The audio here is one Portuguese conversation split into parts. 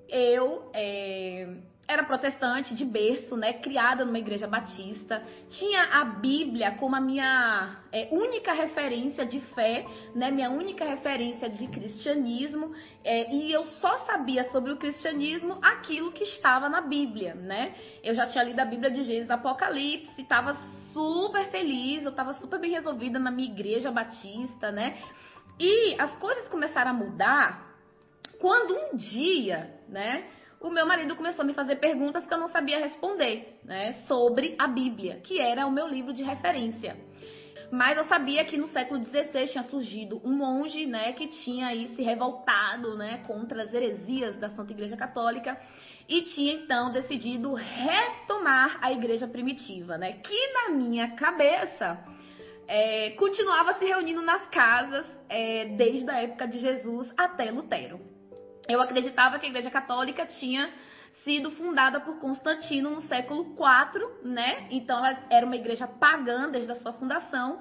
Eu era protestante de berço, né? Criada numa igreja batista. Tinha a Bíblia como a minha única referência de fé, né? Minha única referência de cristianismo. E eu só sabia sobre o cristianismo aquilo que estava na Bíblia, né? Eu já tinha lido a Bíblia de Gênesis, Apocalipse, estava super feliz, eu estava super bem resolvida na minha igreja batista, né? E as coisas começaram a mudar quando um dia, né, o meu marido começou a me fazer perguntas que eu não sabia responder, né, sobre a Bíblia, que era o meu livro de referência. Mas eu sabia que no século XVI tinha surgido um monge, né, que tinha aí se revoltado, né, contra as heresias da Santa Igreja Católica e tinha então decidido retomar a Igreja primitiva, né, que na minha cabeça continuava se reunindo nas casas desde a época de Jesus até Lutero. Eu acreditava que a Igreja Católica tinha sido fundada por Constantino no século IV, né? Então ela era uma igreja pagã desde a sua fundação,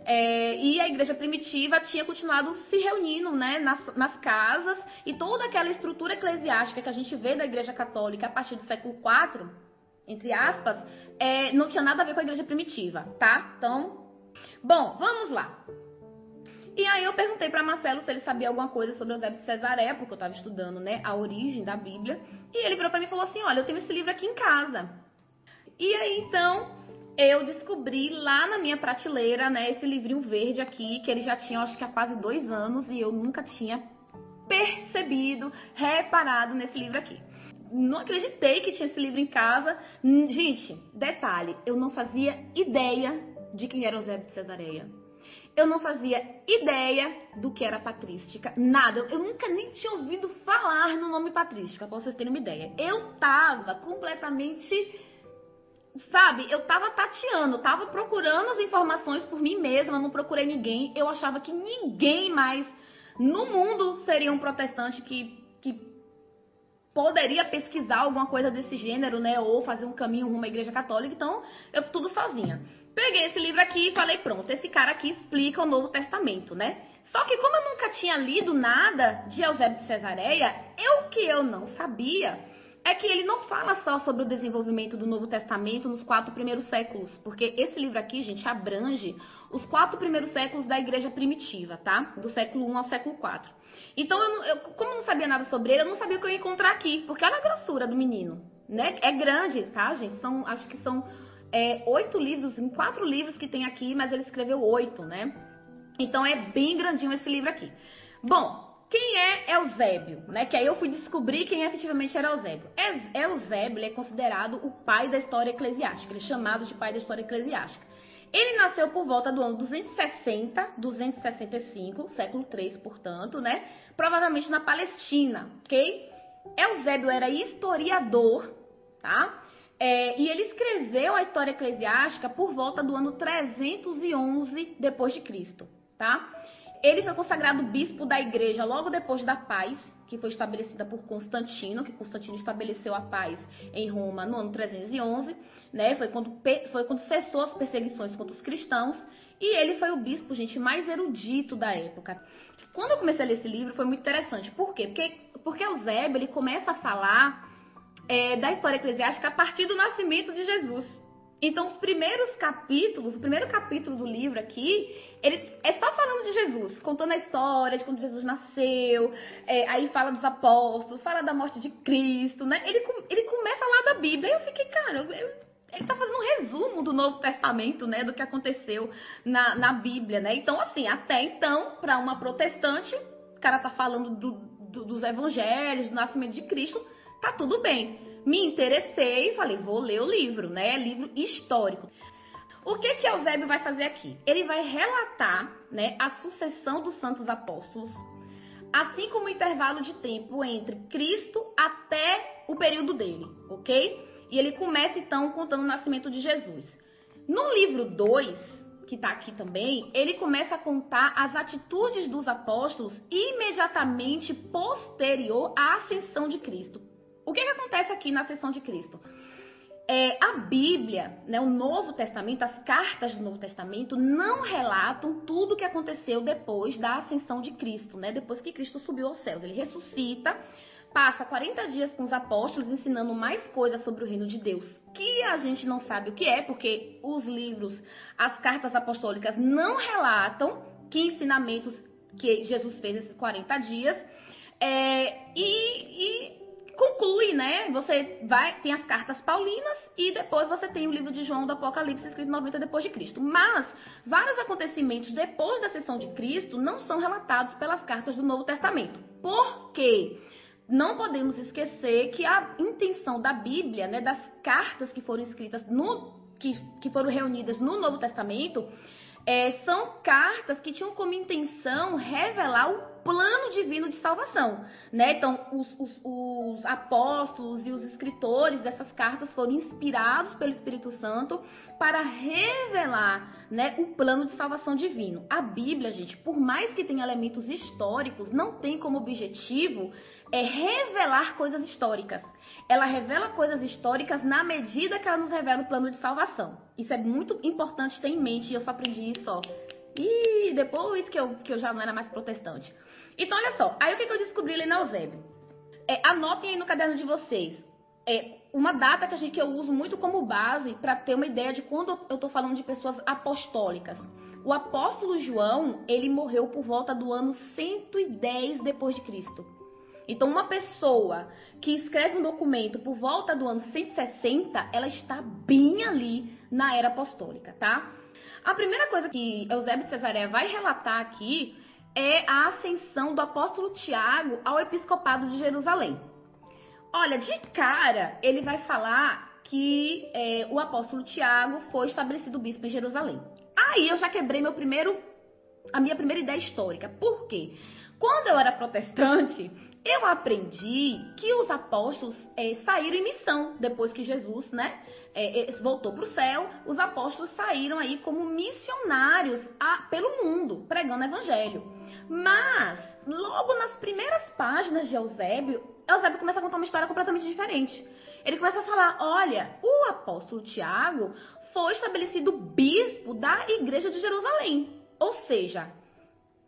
e a igreja primitiva tinha continuado se reunindo, né, nas casas, e toda aquela estrutura eclesiástica que a gente vê da Igreja Católica a partir do século IV, entre aspas, não tinha nada a ver com a igreja primitiva, tá? Então, bom, vamos lá. E aí eu perguntei para Marcelo se ele sabia alguma coisa sobre Eusébio de Cesareia, porque eu estava estudando, né, a origem da Bíblia. E ele virou para mim e falou assim, olha, eu tenho esse livro aqui em casa. E aí, então, eu descobri lá na minha prateleira, né, esse livrinho verde aqui, que ele já tinha, acho que há quase 2 anos, e eu nunca tinha percebido, reparado nesse livro aqui. Não acreditei que tinha esse livro em casa. Gente, detalhe, eu não fazia ideia de quem era Eusébio de Cesareia. Eu não fazia ideia do que era patrística, nada. Eu nunca nem tinha ouvido falar no nome patrística, pra vocês terem uma ideia. Eu tava completamente, sabe, eu tava tateando, tava procurando as informações por mim mesma, não procurei ninguém. Eu achava que ninguém mais no mundo seria um protestante que poderia pesquisar alguma coisa desse gênero, né, ou fazer um caminho rumo à Igreja Católica, então eu tudo sozinha. Peguei esse livro aqui e falei, pronto, esse cara aqui explica o Novo Testamento, né? Só que como eu nunca tinha lido nada de Eusébio de Cesareia, o que eu não sabia é que ele não fala só sobre o desenvolvimento do Novo Testamento nos 4 primeiros séculos, porque esse livro aqui, gente, abrange os 4 primeiros séculos da Igreja primitiva, tá? Do século I ao século IV. Então, como eu não sabia nada sobre ele, eu não sabia o que eu ia encontrar aqui, porque olha a grossura do menino, né? É grande, tá, gente? Acho que são 8 livros, em 4 livros que tem aqui, mas ele escreveu 8, né? Então é bem grandinho esse livro aqui. Bom, quem é Eusébio, né? Que aí eu fui descobrir quem efetivamente era Eusébio. Eusébio, ele é considerado o pai da história eclesiástica, ele é chamado de pai da história eclesiástica. Ele nasceu por volta do ano 260, 265, século III, portanto, né? Provavelmente na Palestina, ok? Eusébio era historiador, tá? E ele escreveu a história eclesiástica por volta do ano 311 depois de Cristo, tá? Ele foi consagrado bispo da igreja logo depois da paz, que foi estabelecida por Constantino, que Constantino estabeleceu a paz em Roma no ano 311, né? Foi quando cessou as perseguições contra os cristãos, e ele foi o bispo, gente, mais erudito da época. Quando eu comecei a ler esse livro, foi muito interessante. Por quê? Porque Eusébio, ele começa a falar da história eclesiástica a partir do nascimento de Jesus. Então, os primeiros capítulos, o primeiro capítulo do livro aqui, ele é só falando de Jesus, contando a história de quando Jesus nasceu, aí fala dos apóstolos, fala da morte de Cristo, né? Ele começa lá da Bíblia, e eu fiquei, cara, ele tá fazendo um resumo do Novo Testamento, né, do que aconteceu na Bíblia, né? Então, assim, até então, para uma protestante, o cara tá falando dos evangelhos, do nascimento de Cristo, tá tudo bem. Me interessei e falei, vou ler o livro, né? Livro histórico. O que Eusébio vai fazer aqui? Ele vai relatar, né, a sucessão dos santos apóstolos, assim como o intervalo de tempo entre Cristo até o período dele, ok? E ele começa, então, contando o nascimento de Jesus. No livro 2, que está aqui também, ele começa a contar as atitudes dos apóstolos imediatamente posterior à ascensão de Cristo. O que acontece aqui na ascensão de Cristo? A Bíblia, né, o Novo Testamento, as cartas do Novo Testamento não relatam tudo o que aconteceu depois da ascensão de Cristo, né? Depois que Cristo subiu aos céus. Ele ressuscita, passa 40 dias com os apóstolos ensinando mais coisas sobre o reino de Deus, que a gente não sabe o que é, porque os livros, as cartas apostólicas não relatam que ensinamentos que Jesus fez esses 40 dias. E conclui, né? Tem as cartas paulinas e depois você tem o livro de João do Apocalipse, escrito 90 depois de Cristo. Mas vários acontecimentos depois da ascensão de Cristo não são relatados pelas cartas do Novo Testamento. Por quê? Não podemos esquecer que a intenção da Bíblia, né, das cartas que foram escritas que foram reunidas no Novo Testamento, são cartas que tinham como intenção revelar o plano divino de salvação, né? Então, os apóstolos e os escritores dessas cartas foram inspirados pelo Espírito Santo para revelar, né, o plano de salvação divino. A Bíblia, gente, por mais que tenha elementos históricos, não tem como objetivo revelar coisas históricas. Ela revela coisas históricas na medida que ela nos revela o plano de salvação. Isso é muito importante ter em mente, e eu só aprendi isso, ó. E depois que eu já não era mais protestante. Então, olha só, aí o que eu descobri lendo Eusébio? Anotem aí no caderno de vocês. Uma data que eu uso muito como base para ter uma ideia de quando eu tô falando de pessoas apostólicas. O apóstolo João, ele morreu por volta do ano 110 depois de Cristo. Então, uma pessoa que escreve um documento por volta do ano 160, ela está bem ali na era apostólica, tá? A primeira coisa que Eusébio de Cesareia vai relatar aqui é a ascensão do apóstolo Tiago ao episcopado de Jerusalém. Olha, de cara, ele vai falar que o apóstolo Tiago foi estabelecido bispo em Jerusalém. Aí eu já quebrei a minha primeira ideia histórica. Por quê? Quando eu era protestante, eu aprendi que os apóstolos saíram em missão. Depois que Jesus, né, voltou para o céu, os apóstolos saíram aí como missionários pelo mundo, pregando o evangelho. Mas, logo nas primeiras páginas de Eusébio começa a contar uma história completamente diferente. Ele começa a falar, olha, o apóstolo Tiago foi estabelecido bispo da igreja de Jerusalém. Ou seja,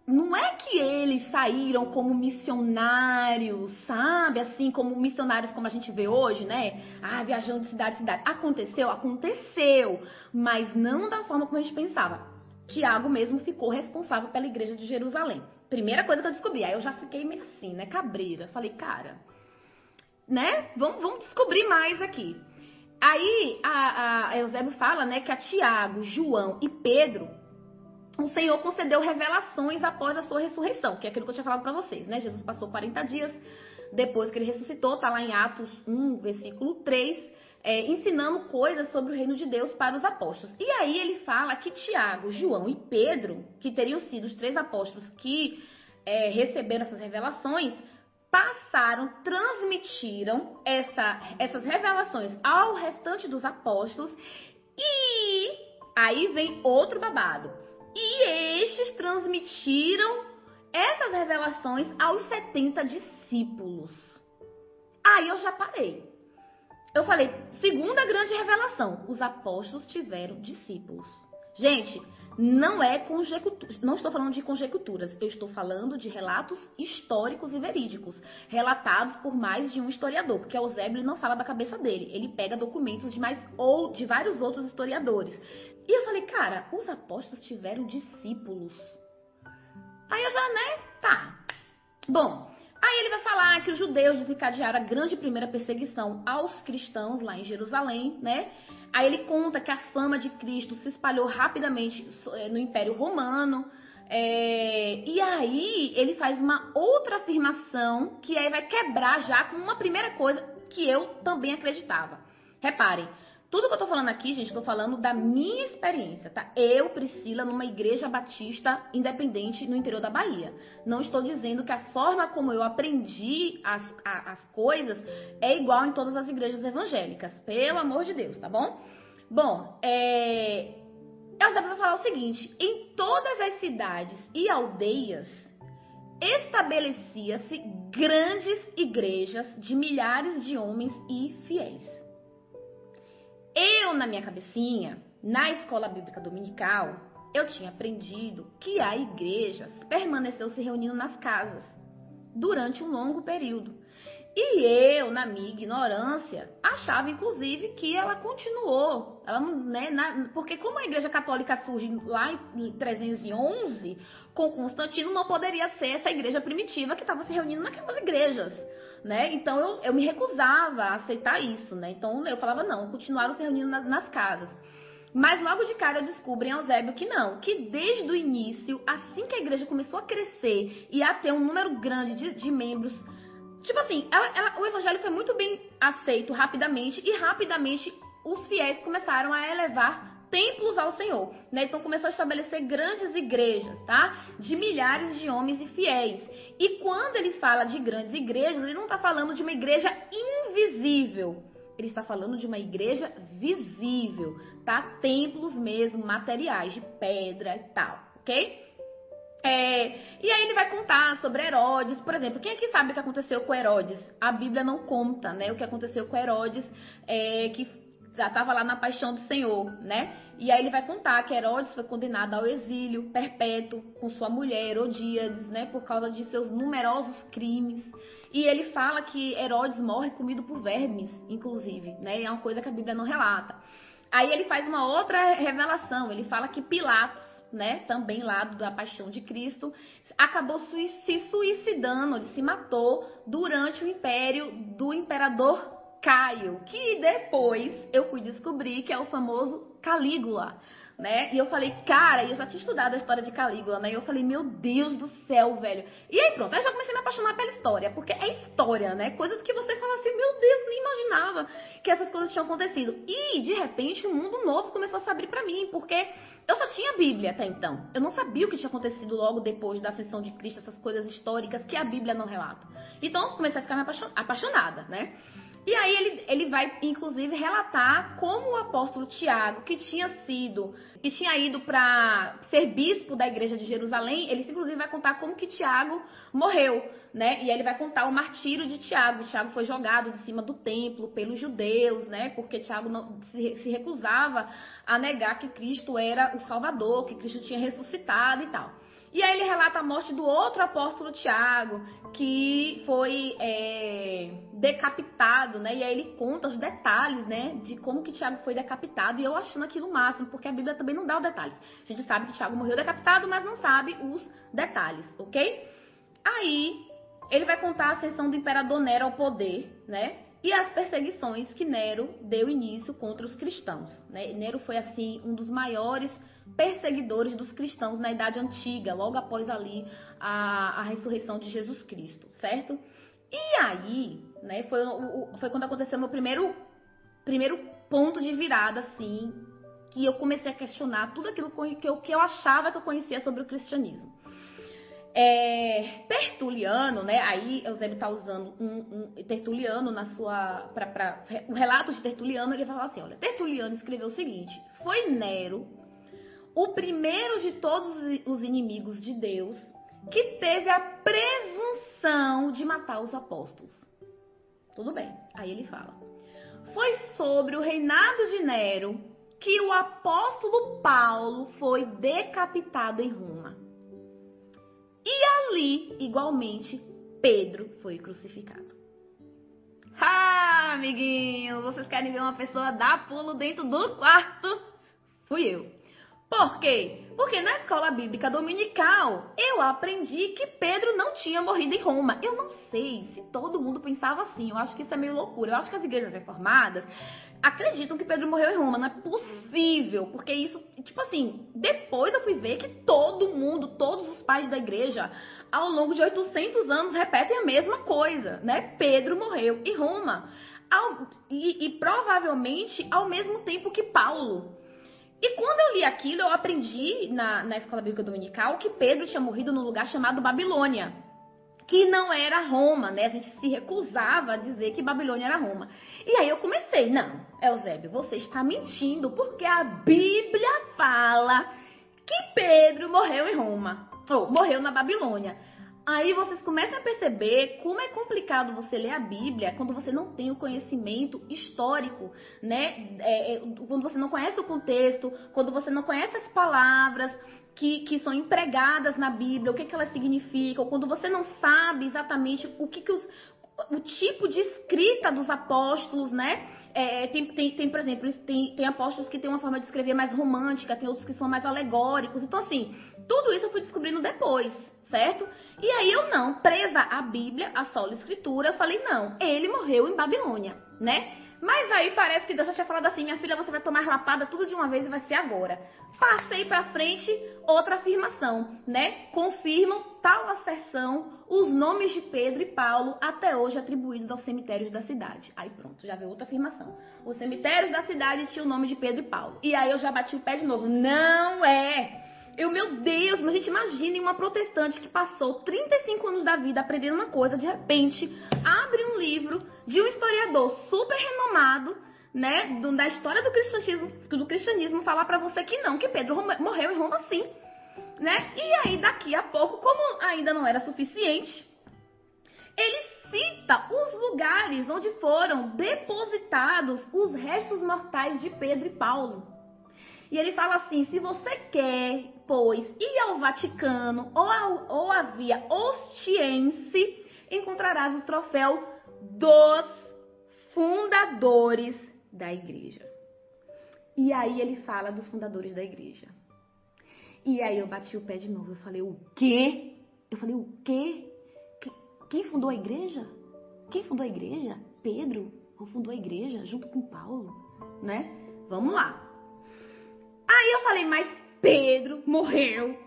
não é que eles saíram como missionários, sabe? Assim, como missionários como a gente vê hoje, né? Viajando de cidade em cidade. Aconteceu, mas não da forma como a gente pensava. Tiago mesmo ficou responsável pela igreja de Jerusalém. Primeira coisa que eu descobri. Aí eu já fiquei meio assim, né? Cabreira. Falei, cara, né? Vamos descobrir mais aqui. Aí a Eusébio fala, né, que a Tiago, João e Pedro, o Senhor concedeu revelações após a sua ressurreição, que é aquilo que eu tinha falado para vocês, né? Jesus passou 40 dias depois que ele ressuscitou, tá lá em Atos 1, versículo 3, ensinando coisas sobre o reino de Deus para os apóstolos. E aí ele fala que Tiago, João e Pedro, que teriam sido os 3 apóstolos que receberam essas revelações, transmitiram essas revelações ao restante dos apóstolos, e aí vem outro babado. E estes transmitiram essas revelações aos 70 discípulos. Aí eu já parei. Eu falei, segunda grande revelação, os apóstolos tiveram discípulos. Gente, não estou falando de conjecturas, eu estou falando de relatos históricos e verídicos, relatados por mais de um historiador, porque Eusébio não fala da cabeça dele, ele pega documentos de vários outros historiadores. E eu falei, cara, os apóstolos tiveram discípulos. Aí eu já, né, tá. Bom, aí ele vai falar que os judeus desencadearam a grande primeira perseguição aos cristãos lá em Jerusalém, né? Aí ele conta que a fama de Cristo se espalhou rapidamente no Império Romano. E aí ele faz uma outra afirmação que aí vai quebrar já com uma primeira coisa que eu também acreditava. Reparem, tudo que eu tô falando aqui, gente, eu tô falando da minha experiência, tá? Eu, Priscila, numa igreja batista independente no interior da Bahia. Não estou dizendo que a forma como eu aprendi as coisas é igual em todas as igrejas evangélicas. Pelo amor de Deus, tá bom? Bom, eu vou falar o seguinte. Em todas as cidades e aldeias, estabelecia-se grandes igrejas de milhares de homens e fiéis. Eu, na minha cabecinha, na escola bíblica dominical, eu tinha aprendido que a igreja permaneceu se reunindo nas casas durante um longo período. E eu, na minha ignorância, achava, inclusive, que ela continuou. Ela, né, porque como a Igreja Católica surge lá em 311, com Constantino, não poderia ser essa igreja primitiva que estava se reunindo naquelas igrejas. Né? Então, eu me recusava a aceitar isso. Né? Então, eu falava, não, continuaram se reunindo nas casas. Mas logo de cara eu descubro em Eusébio que não, que desde o início, assim que a igreja começou a crescer e a ter um número grande de membros, tipo assim, o evangelho foi muito bem aceito rapidamente e rapidamente os fiéis começaram a elevar templos ao Senhor, né? Então começou a estabelecer grandes igrejas, tá? De milhares de homens e fiéis. E quando ele fala de grandes igrejas, ele não está falando de uma igreja invisível. Ele está falando de uma igreja visível, tá? Templos mesmo, materiais de pedra e tal, ok? E aí ele vai contar sobre Herodes, por exemplo. Quem aqui sabe o que aconteceu com Herodes? A Bíblia não conta, né? O que aconteceu com Herodes, que já estava lá na paixão do Senhor, né? E aí ele vai contar que Herodes foi condenado ao exílio perpétuo com sua mulher Herodíades, né? Por causa de seus numerosos crimes. E ele fala que Herodes morre comido por vermes, inclusive, né? É uma coisa que a Bíblia não relata. Aí ele faz uma outra revelação. Ele fala que Pilatos, né, também lá da paixão de Cristo, acabou se suicidando, ele se matou durante o império do imperador Caio, que depois eu fui descobrir que é o famoso Calígula, né? E eu falei, cara, eu já tinha estudado a história de Calígula, né? E eu falei, meu Deus do céu, velho. E aí pronto, aí já comecei a me apaixonar pela história, porque é história, né? Coisas que você fala assim, meu Deus, nem imaginava que essas coisas tinham acontecido. E de repente um mundo novo começou a se abrir pra mim, porque eu só tinha a Bíblia até então. Eu não sabia o que tinha acontecido logo depois da ascensão de Cristo, essas coisas históricas que a Bíblia não relata. Então eu comecei a ficar apaixonada, né? E aí ele vai, inclusive, relatar como o apóstolo Tiago, que tinha ido para ser bispo da igreja de Jerusalém, ele inclusive vai contar como que Tiago morreu, né? E aí ele vai contar o martírio de Tiago. Tiago foi jogado de cima do templo pelos judeus, né? Porque Tiago se recusava a negar que Cristo era o Salvador, que Cristo tinha ressuscitado e tal. E aí ele relata a morte do outro apóstolo Tiago, que foi decapitado, né? E aí ele conta os detalhes, né? De como que Tiago foi decapitado. E eu achando aquilo o máximo, porque a Bíblia também não dá os detalhes. A gente sabe que Tiago morreu decapitado, mas não sabe os detalhes, ok? Aí ele vai contar a ascensão do imperador Nero ao poder, né? E as perseguições que Nero deu início contra os cristãos, né? Nero foi, assim, um dos maiores perseguidores dos cristãos na Idade Antiga, logo após ali a ressurreição de Jesus Cristo, certo? E aí, né, foi quando aconteceu meu primeiro ponto de virada, assim, que eu comecei a questionar tudo aquilo que eu achava que eu conhecia sobre o cristianismo. Tertuliano, né? Aí Eusébio está usando Tertuliano na sua... o relato de Tertuliano, ele vai falar assim, olha, Tertuliano escreveu o seguinte: foi Nero o primeiro de todos os inimigos de Deus que teve a presunção de matar os apóstolos. Tudo bem. Aí ele fala: foi sobre o reinado de Nero que o apóstolo Paulo foi decapitado em Roma. E ali, igualmente, Pedro foi crucificado. Ah, amiguinhos, vocês querem ver uma pessoa dar pulo dentro do quarto? Fui eu. Por quê? Porque na escola bíblica dominical eu aprendi que Pedro não tinha morrido em Roma. Eu não sei se todo mundo pensava assim. Eu acho que isso é meio loucura. Eu acho que as igrejas reformadas acreditam que Pedro morreu em Roma. Não é possível. Porque isso, tipo assim, depois eu fui ver que todo mundo, todos os pais da igreja, ao longo de 800 anos, repetem a mesma coisa, né? Pedro morreu em Roma. E provavelmente ao mesmo tempo que Paulo. E quando eu li aquilo, eu aprendi na escola bíblica dominical que Pedro tinha morrido num lugar chamado Babilônia, que não era Roma, né? A gente se recusava a dizer que Babilônia era Roma. E aí eu comecei, não, Eusébio, você está mentindo, porque a Bíblia fala que Pedro morreu em Roma, ou morreu na Babilônia. Aí vocês começam a perceber como é complicado você ler a Bíblia quando você não tem o conhecimento histórico, né? Quando você não conhece o contexto, quando você não conhece as palavras que são empregadas na Bíblia, o que elas significam, quando você não sabe exatamente o tipo de escrita dos apóstolos, né? Por exemplo, tem apóstolos que têm uma forma de escrever mais romântica, tem outros que são mais alegóricos. Então, assim, tudo isso eu fui descobrindo depois, certo? E aí eu não, presa à Bíblia, à sola escritura, eu falei, não, ele morreu em Babilônia, né? Mas aí parece que Deus já tinha falado assim, minha filha, você vai tomar lapada tudo de uma vez e vai ser agora. Passei pra frente, outra afirmação, né? Confirmam tal asserção os nomes de Pedro e Paulo até hoje atribuídos aos cemitérios da cidade. Aí pronto, já veio outra afirmação. Os cemitérios da cidade tinham o nome de Pedro e Paulo. E aí eu já bati o pé de novo. Não é! Meu Deus, mas a gente imagina uma protestante que passou 35 anos da vida aprendendo uma coisa, de repente abre um livro de um historiador super renomado, né, da história do cristianismo falar pra você que não, que Pedro morreu em Roma sim, né? E aí daqui a pouco, como ainda não era suficiente, ele cita os lugares onde foram depositados os restos mortais de Pedro e Paulo. E ele fala assim, se você quer, pois, ir ao Vaticano ou à Via Ostiense, encontrarás o troféu dos fundadores da igreja. E aí ele fala dos fundadores da igreja. E aí eu bati o pé de novo, eu falei, o quê? Eu falei, o quê? Quem fundou a igreja? Quem fundou a igreja? Pedro fundou a igreja junto com Paulo, né? Vamos lá. Aí eu falei, mas Pedro morreu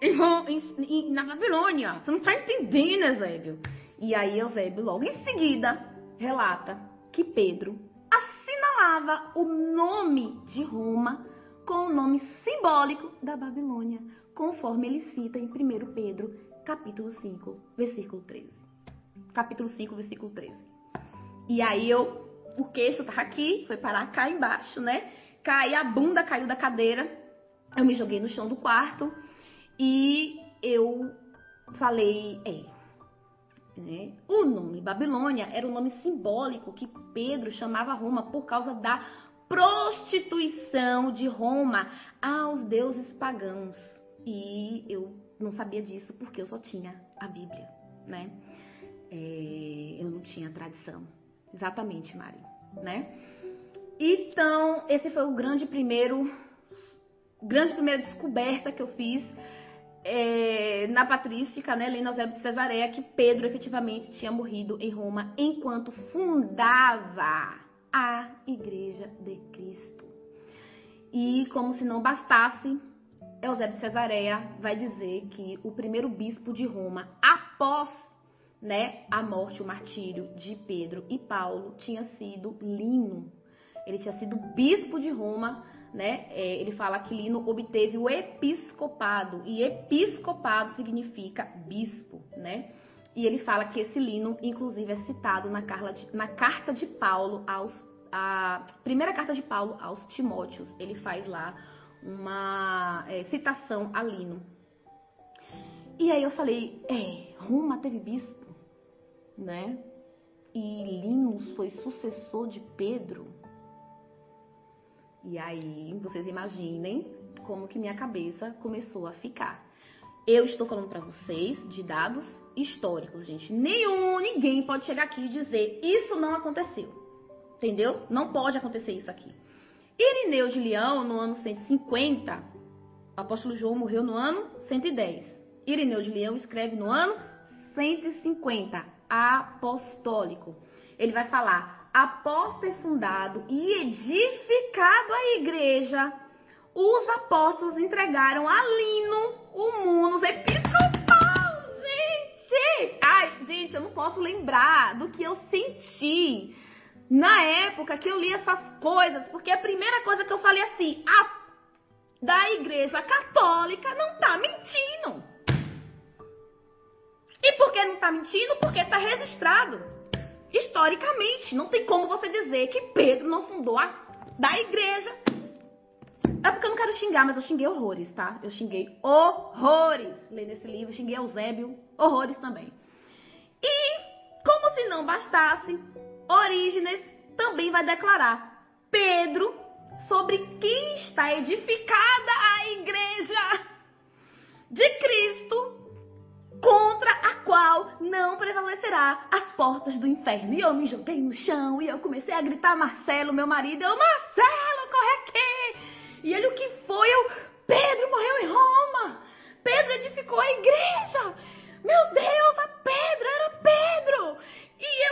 na Babilônia. Você não tá entendendo, Eusébio. E aí Eusébio, logo em seguida, relata que Pedro assinalava o nome de Roma com o nome simbólico da Babilônia, conforme ele cita em 1 Pedro, capítulo 5, versículo 13. Capítulo 5, versículo 13. E aí o queixo tá aqui, foi parar cá embaixo, né? A bunda caiu da cadeira. Eu me joguei no chão do quarto e eu falei, né? O nome Babilônia era o nome simbólico que Pedro chamava Roma por causa da prostituição de Roma aos deuses pagãos. E eu não sabia disso porque eu só tinha a Bíblia, né? Eu não tinha tradição. Exatamente, Mari, né? Então, esse foi o grande primeira descoberta que eu fiz na patrística, né, lendo Eusébio de Cesareia, que Pedro efetivamente tinha morrido em Roma enquanto fundava a Igreja de Cristo. E como se não bastasse, Eusébio de Cesareia vai dizer que o primeiro bispo de Roma, após, né, a morte, o martírio de Pedro e Paulo, tinha sido Lino. Ele tinha sido bispo de Roma, né? Ele fala que Lino obteve o episcopado, e episcopado significa bispo, né? E ele fala que esse Lino, inclusive, é citado na carta de Paulo a primeira carta de Paulo aos Timóteos. Ele faz lá uma citação a Lino. E aí eu falei, Roma teve bispo, né? E Lino foi sucessor de Pedro. E aí, vocês imaginem como que minha cabeça começou a ficar. Eu estou falando para vocês de dados históricos, gente. Ninguém pode chegar aqui e dizer, isso não aconteceu. Entendeu? Não pode acontecer isso aqui. Irineu de Leão, no ano 150, o apóstolo João morreu no ano 110. Irineu de Leão escreve no ano 150, apostólico. Ele vai falar, após ter fundado e edificado a igreja, os apóstolos entregaram a Lino o munus episcopal, gente! Ai, gente, eu não posso lembrar do que eu senti na época que eu li essas coisas, porque a primeira coisa que eu falei assim, da igreja católica não tá mentindo. E por que não tá mentindo? Porque tá registrado. Historicamente, não tem como você dizer que Pedro não fundou da igreja. É porque eu não quero xingar, mas eu xinguei horrores, tá? Eu xinguei horrores lendo esse livro, xinguei Eusébio, horrores também. E, como se não bastasse, Orígenes também vai declarar, Pedro, sobre quem está edificada a igreja de Cristo, contra a qual não prevalecerá as portas do inferno. E eu me joguei no chão e eu comecei a gritar, Marcelo, meu marido, Marcelo, corre aqui! E ele, o que foi? Pedro morreu em Roma! Pedro edificou a igreja! Meu Deus, a pedra era Pedro! E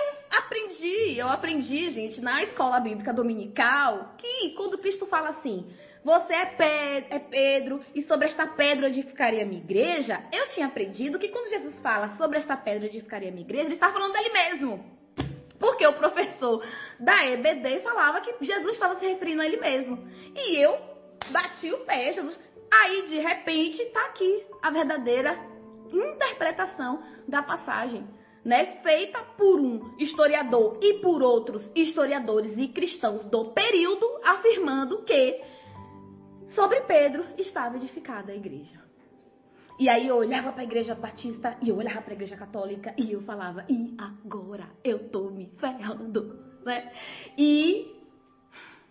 eu aprendi, gente, na escola bíblica dominical, que quando Cristo fala assim, você é Pedro, e sobre esta pedra eu edificaria a minha igreja, eu tinha aprendido que quando Jesus fala sobre esta pedra eu edificaria a minha igreja, ele está falando dele mesmo. Porque o professor da EBD falava que Jesus estava se referindo a ele mesmo. E eu bati o pé, Jesus. Aí, de repente, está aqui a verdadeira interpretação da passagem, né? Feita por um historiador e por outros historiadores e cristãos do período, afirmando que sobre Pedro estava edificada a igreja. E aí eu olhava para a igreja batista e eu olhava para a igreja católica e eu falava, e agora eu tô me ferrando, né? E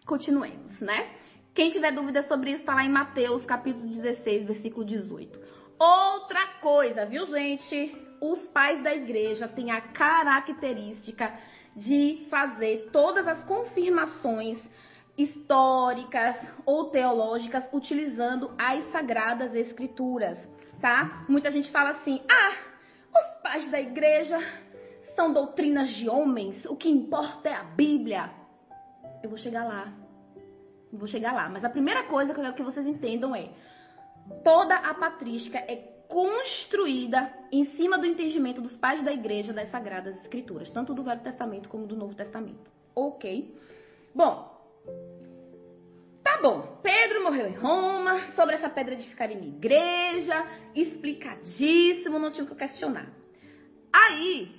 continuemos, né? Quem tiver dúvida sobre isso, está lá em Mateus, capítulo 16, versículo 18. Outra coisa, viu, gente? Os pais da igreja têm a característica de fazer todas as confirmações históricas ou teológicas utilizando as sagradas escrituras, tá? Muita gente fala assim, os pais da igreja são doutrinas de homens, o que importa é a Bíblia. Eu vou chegar lá, mas a primeira coisa que eu quero que vocês entendam é, toda a patrística é construída em cima do entendimento dos pais da igreja das sagradas escrituras, tanto do Velho Testamento como do Novo Testamento, ok? Bom, Pedro morreu em Roma, sobre essa pedra edificaria minha igreja, explicadíssimo, não tinha o que questionar. Aí,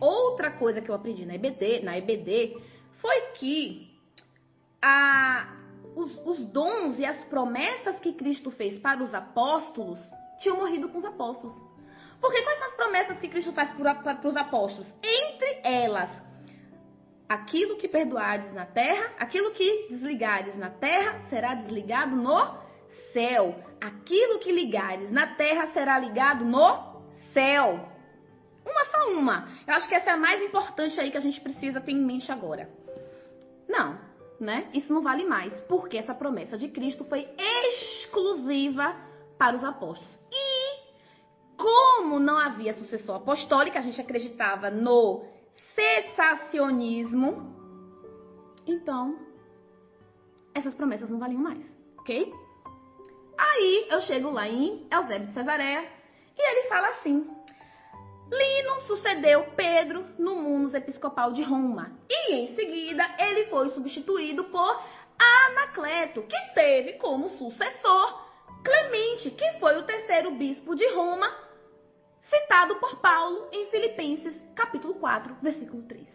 outra coisa que eu aprendi na EBD foi que os dons e as promessas que Cristo fez para os apóstolos tinham morrido com os apóstolos. Porque quais são as promessas que Cristo faz para os apóstolos? Entre elas, aquilo que perdoares na terra, aquilo que desligares na terra, será desligado no céu. Aquilo que ligares na terra, será ligado no céu. Só uma. Eu acho que essa é a mais importante aí que a gente precisa ter em mente agora. Não, né? Isso não vale mais, porque essa promessa de Cristo foi exclusiva para os apóstolos. E como não havia sucessor apostólico, a gente acreditava no cessacionismo, então essas promessas não valiam mais, ok? Aí eu chego lá em Eusébio de Cesareia e ele fala assim, Lino sucedeu Pedro no munus episcopal de Roma e em seguida ele foi substituído por Anacleto, que teve como sucessor Clemente, que foi o terceiro bispo de Roma, citado por Paulo em Filipenses, capítulo 4, versículo 3.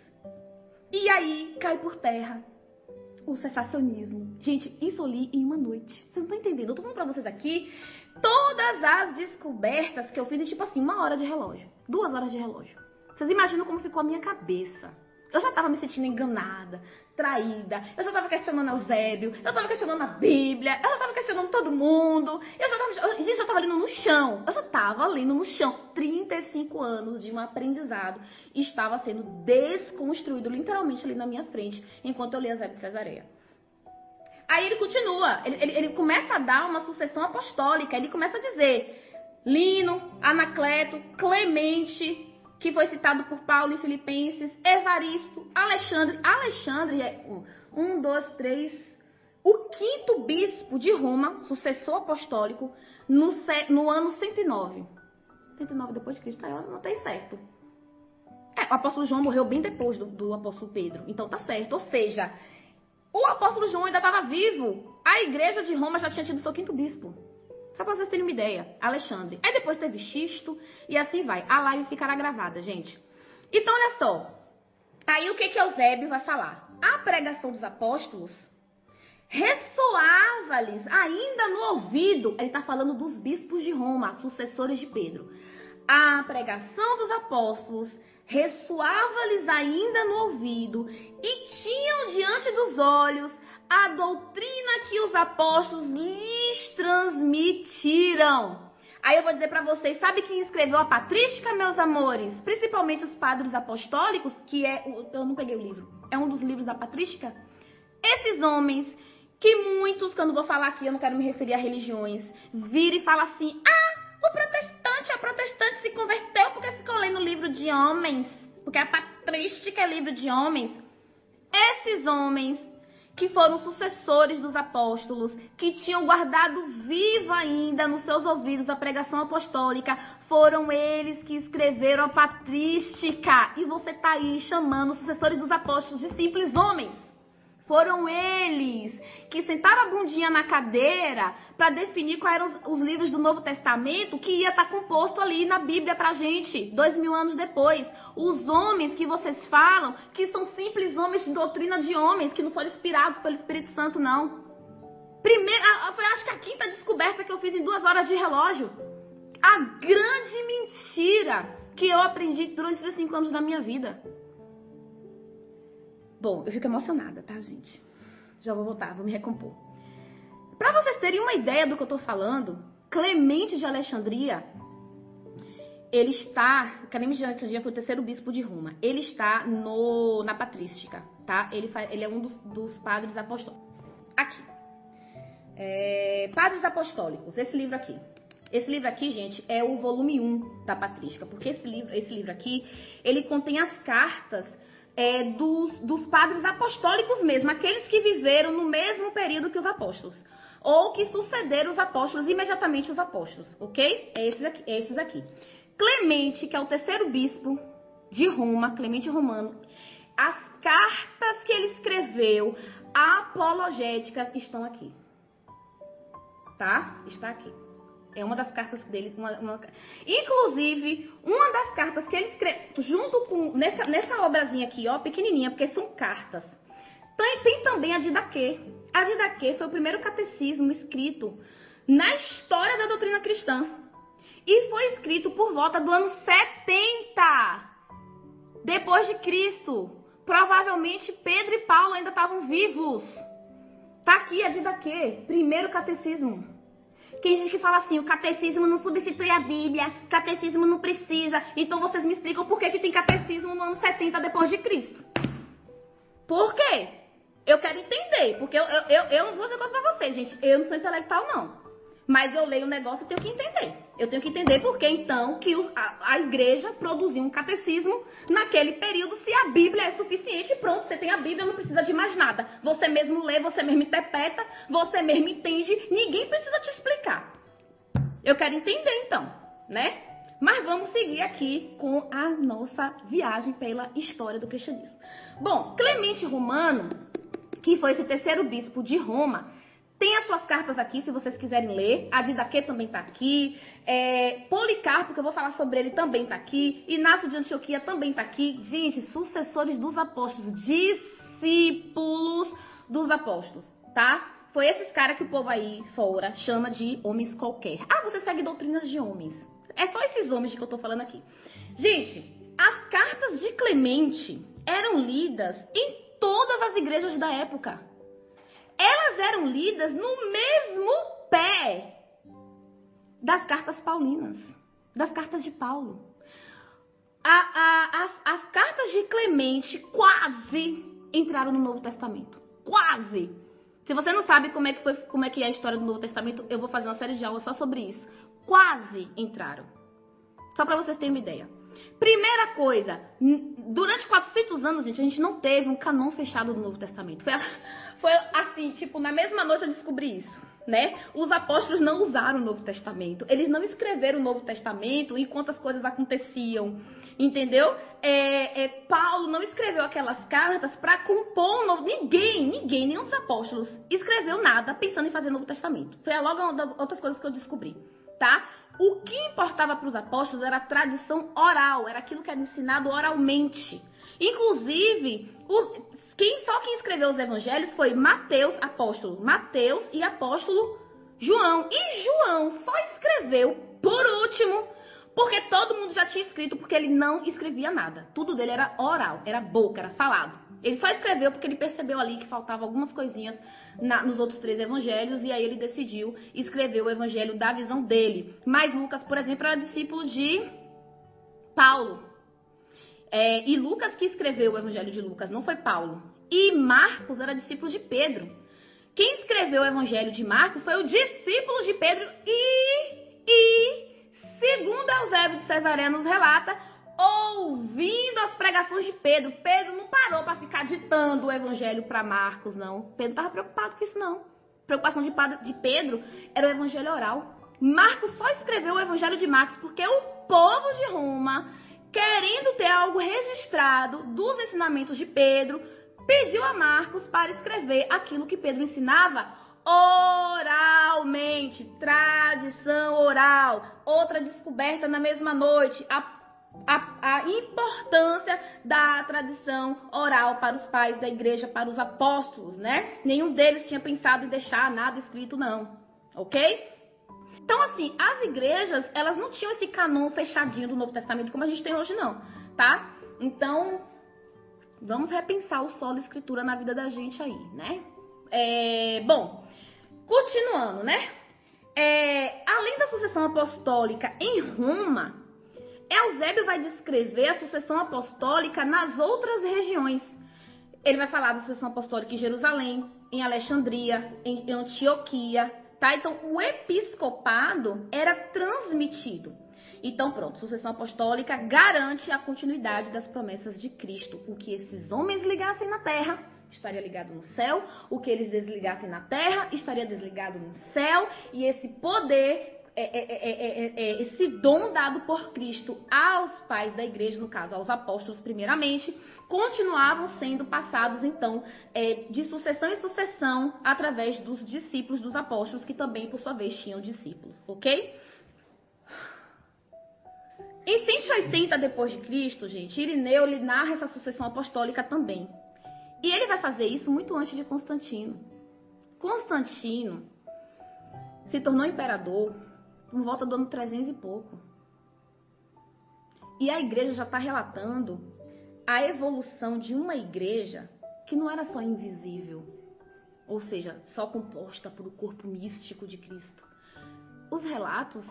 E aí cai por terra o cessacionismo. Gente, isso eu li em uma noite. Vocês não estão entendendo? Eu tô falando pra vocês aqui todas as descobertas que eu fiz em, tipo assim, 1 hora de relógio. 2 horas de relógio. Vocês imaginam como ficou a minha cabeça? Eu já tava me sentindo enganada, traída. Eu já tava questionando Eusébio. Eu tava questionando a Bíblia. Eu já tava questionando todo mundo. Gente, eu já tava lendo no chão. Eu já tava lendo no chão. 35 anos de um aprendizado estava sendo desconstruído literalmente ali na minha frente, enquanto eu lia Eusébio de Cesareia. Aí ele continua. Ele começa a dar uma sucessão apostólica. Ele começa a dizer Lino, Anacleto, Clemente, que foi citado por Paulo em Filipenses, Evaristo, Alexandre. Alexandre é o 5º bispo de Roma, sucessor apostólico, no ano 109. 109 depois de Cristo, eu não tem certo. O apóstolo João morreu bem depois do apóstolo Pedro, então tá certo. Ou seja, o apóstolo João ainda estava vivo, a igreja de Roma já tinha tido seu 5º bispo. Só pra vocês terem uma ideia, Alexandre. Aí depois teve Xisto e assim vai. A live ficará gravada, gente. Então, olha só. Aí o que Eusébio vai falar? A pregação dos apóstolos ressoava-lhes ainda no ouvido. Ele está falando dos bispos de Roma, sucessores de Pedro. A pregação dos apóstolos ressoava-lhes ainda no ouvido e tinham diante dos olhos a doutrina que os apóstolos lhes transmitiram. Aí eu vou dizer pra vocês, sabe quem escreveu a patrística, meus amores? Principalmente os padres apostólicos, que é... Eu não peguei o livro. É um dos livros da patrística. Esses homens, que muitos, quando eu vou falar aqui, eu não quero me referir a religiões, viram e falam assim, a protestante se converteu porque ficou lendo livro de homens, porque a patrística é livro de homens. Esses homens que foram sucessores dos apóstolos, que tinham guardado viva ainda nos seus ouvidos a pregação apostólica, foram eles que escreveram a patrística. E você tá aí chamando os sucessores dos apóstolos de simples homens. Foram eles que sentaram a bundinha na cadeira para definir quais eram os livros do Novo Testamento que ia estar composto ali na Bíblia pra gente, 2000 anos depois. Os homens que vocês falam, que são simples homens de doutrina de homens, que não foram inspirados pelo Espírito Santo, não. Foi acho que a quinta descoberta que eu fiz em 2 horas de relógio. A grande mentira que eu aprendi durante os 5 anos da minha vida. Bom, eu fico emocionada, tá, gente? Já vou voltar, vou me recompor. Pra vocês terem uma ideia do que eu tô falando, Clemente de Alexandria, Clemente de Alexandria foi o 3º bispo de Roma. Ele está na patrística, tá? Ele é um dos padres apostólicos. Aqui. Padres apostólicos, esse livro aqui. Esse livro aqui, gente, é o volume 1 da patrística, porque esse livro aqui, ele contém as cartas dos padres apostólicos mesmo, aqueles que viveram no mesmo período que os apóstolos, ou que sucederam os apóstolos, imediatamente os apóstolos, ok? É esses aqui. Clemente, que é o 3º bispo de Roma, Clemente Romano, as cartas que ele escreveu, apologéticas, estão aqui, tá? Está aqui. É uma das cartas dele. Inclusive, uma das cartas que ele escreveu, junto com... Nessa obrazinha aqui, ó, pequenininha, porque são cartas. Tem também a Didaquê. A Didaquê foi o primeiro catecismo escrito na história da doutrina cristã. E foi escrito por volta do ano 70 depois de Cristo. Provavelmente Pedro e Paulo ainda estavam vivos. Tá aqui a Didaquê, primeiro catecismo. Tem gente que fala assim, o catecismo não substitui a Bíblia, o catecismo não precisa. Então vocês me explicam por que tem catecismo no ano 70 depois de Cristo. Por quê? Eu quero entender, porque eu não vou dizer coisa pra vocês, gente. Eu não sou intelectual, não. Mas eu leio o negócio e tenho que entender. Eu tenho que entender por que, então, que a igreja produziu um catecismo naquele período, se a Bíblia é suficiente. Pronto, você tem a Bíblia, não precisa de mais nada. Você mesmo lê, você mesmo interpreta, você mesmo entende. Ninguém precisa te explicar. Eu quero entender, então, né? Mas vamos seguir aqui com a nossa viagem pela história do cristianismo. Bom, Clemente Romano, que foi esse 3º bispo de Roma, tem as suas cartas aqui, se vocês quiserem ler. A Didaquê também está aqui. Policarpo, que eu vou falar sobre ele, também está aqui. Inácio de Antioquia também está aqui. Gente, sucessores dos apóstolos, discípulos dos apóstolos, tá? Foi esses caras que o povo aí fora chama de homens qualquer. Ah, você segue doutrinas de homens. É só esses homens de que eu tô falando aqui. Gente, as cartas de Clemente eram lidas em todas as igrejas da época. Elas eram lidas no mesmo pé das cartas paulinas, das cartas de Paulo. As cartas de Clemente quase entraram no Novo Testamento. Quase! Se você não sabe como é que é a história do Novo Testamento, eu vou fazer uma série de aulas só sobre isso. Quase entraram. Só para vocês terem uma ideia. Primeira coisa, durante 400 anos, gente, a gente não teve um canon fechado do Novo Testamento. Foi assim, tipo, na mesma noite eu descobri isso, né? Os apóstolos não usaram o Novo Testamento. Eles não escreveram o Novo Testamento enquanto as coisas aconteciam, entendeu? Paulo não escreveu aquelas cartas para compor um novo... Ninguém, nenhum dos apóstolos escreveu nada pensando em fazer Novo Testamento. Foi logo uma das outras coisas que eu descobri, tá? O que importava para os apóstolos era a tradição oral, era aquilo que era ensinado oralmente. Inclusive, quem escreveu os evangelhos foi Mateus, apóstolo Mateus e apóstolo João. E João só escreveu por último, porque todo mundo já tinha escrito, porque ele não escrevia nada. Tudo dele era oral, era boca, era falado. Ele só escreveu porque ele percebeu ali que faltava algumas coisinhas nos outros 3 evangelhos, e aí ele decidiu escrever o evangelho da visão dele. Mas Lucas, por exemplo, era discípulo de Paulo. E Lucas que escreveu o evangelho de Lucas, não foi Paulo. E Marcos era discípulo de Pedro. Quem escreveu o evangelho de Marcos foi o discípulo de Pedro segundo Eusébio de Cesareia nos relata, ouvindo as pregações de Pedro. Pedro não parou para ficar ditando o evangelho para Marcos, não. Pedro estava preocupado com isso, não. A preocupação de Pedro era o evangelho oral. Marcos só escreveu o evangelho de Marcos porque o povo de Roma, querendo ter algo registrado dos ensinamentos de Pedro, pediu a Marcos para escrever aquilo que Pedro ensinava oralmente, tradição oral. Outra descoberta na mesma noite, a importância da tradição oral para os pais da igreja, para os apóstolos, né? Nenhum deles tinha pensado em deixar nada escrito, não, ok? Então, assim, as igrejas, elas não tinham esse canon fechadinho do Novo Testamento como a gente tem hoje, não, tá? Então, vamos repensar o solo escritura na vida da gente aí, né? Bom, continuando, né? Além da sucessão apostólica em Roma, Eusébio vai descrever a sucessão apostólica nas outras regiões. Ele vai falar da sucessão apostólica em Jerusalém, em Alexandria, em Antioquia, tá? Então, o episcopado era transmitido. Então, pronto, sucessão apostólica garante a continuidade das promessas de Cristo. O que esses homens ligassem na terra estaria ligado no céu, o que eles desligassem na terra estaria desligado no céu, e esse poder, esse dom dado por Cristo aos pais da igreja, no caso aos apóstolos primeiramente, continuavam sendo passados então de sucessão em sucessão através dos discípulos dos apóstolos, que também por sua vez tinham discípulos, ok? Em 180 depois de Cristo, gente, Irineu ele narra essa sucessão apostólica também. E ele vai fazer isso muito antes de Constantino. Constantino se tornou imperador por volta do ano 300 e pouco. E a igreja já está relatando a evolução de uma igreja que não era só invisível, ou seja, só composta por o corpo místico de Cristo. Os relatos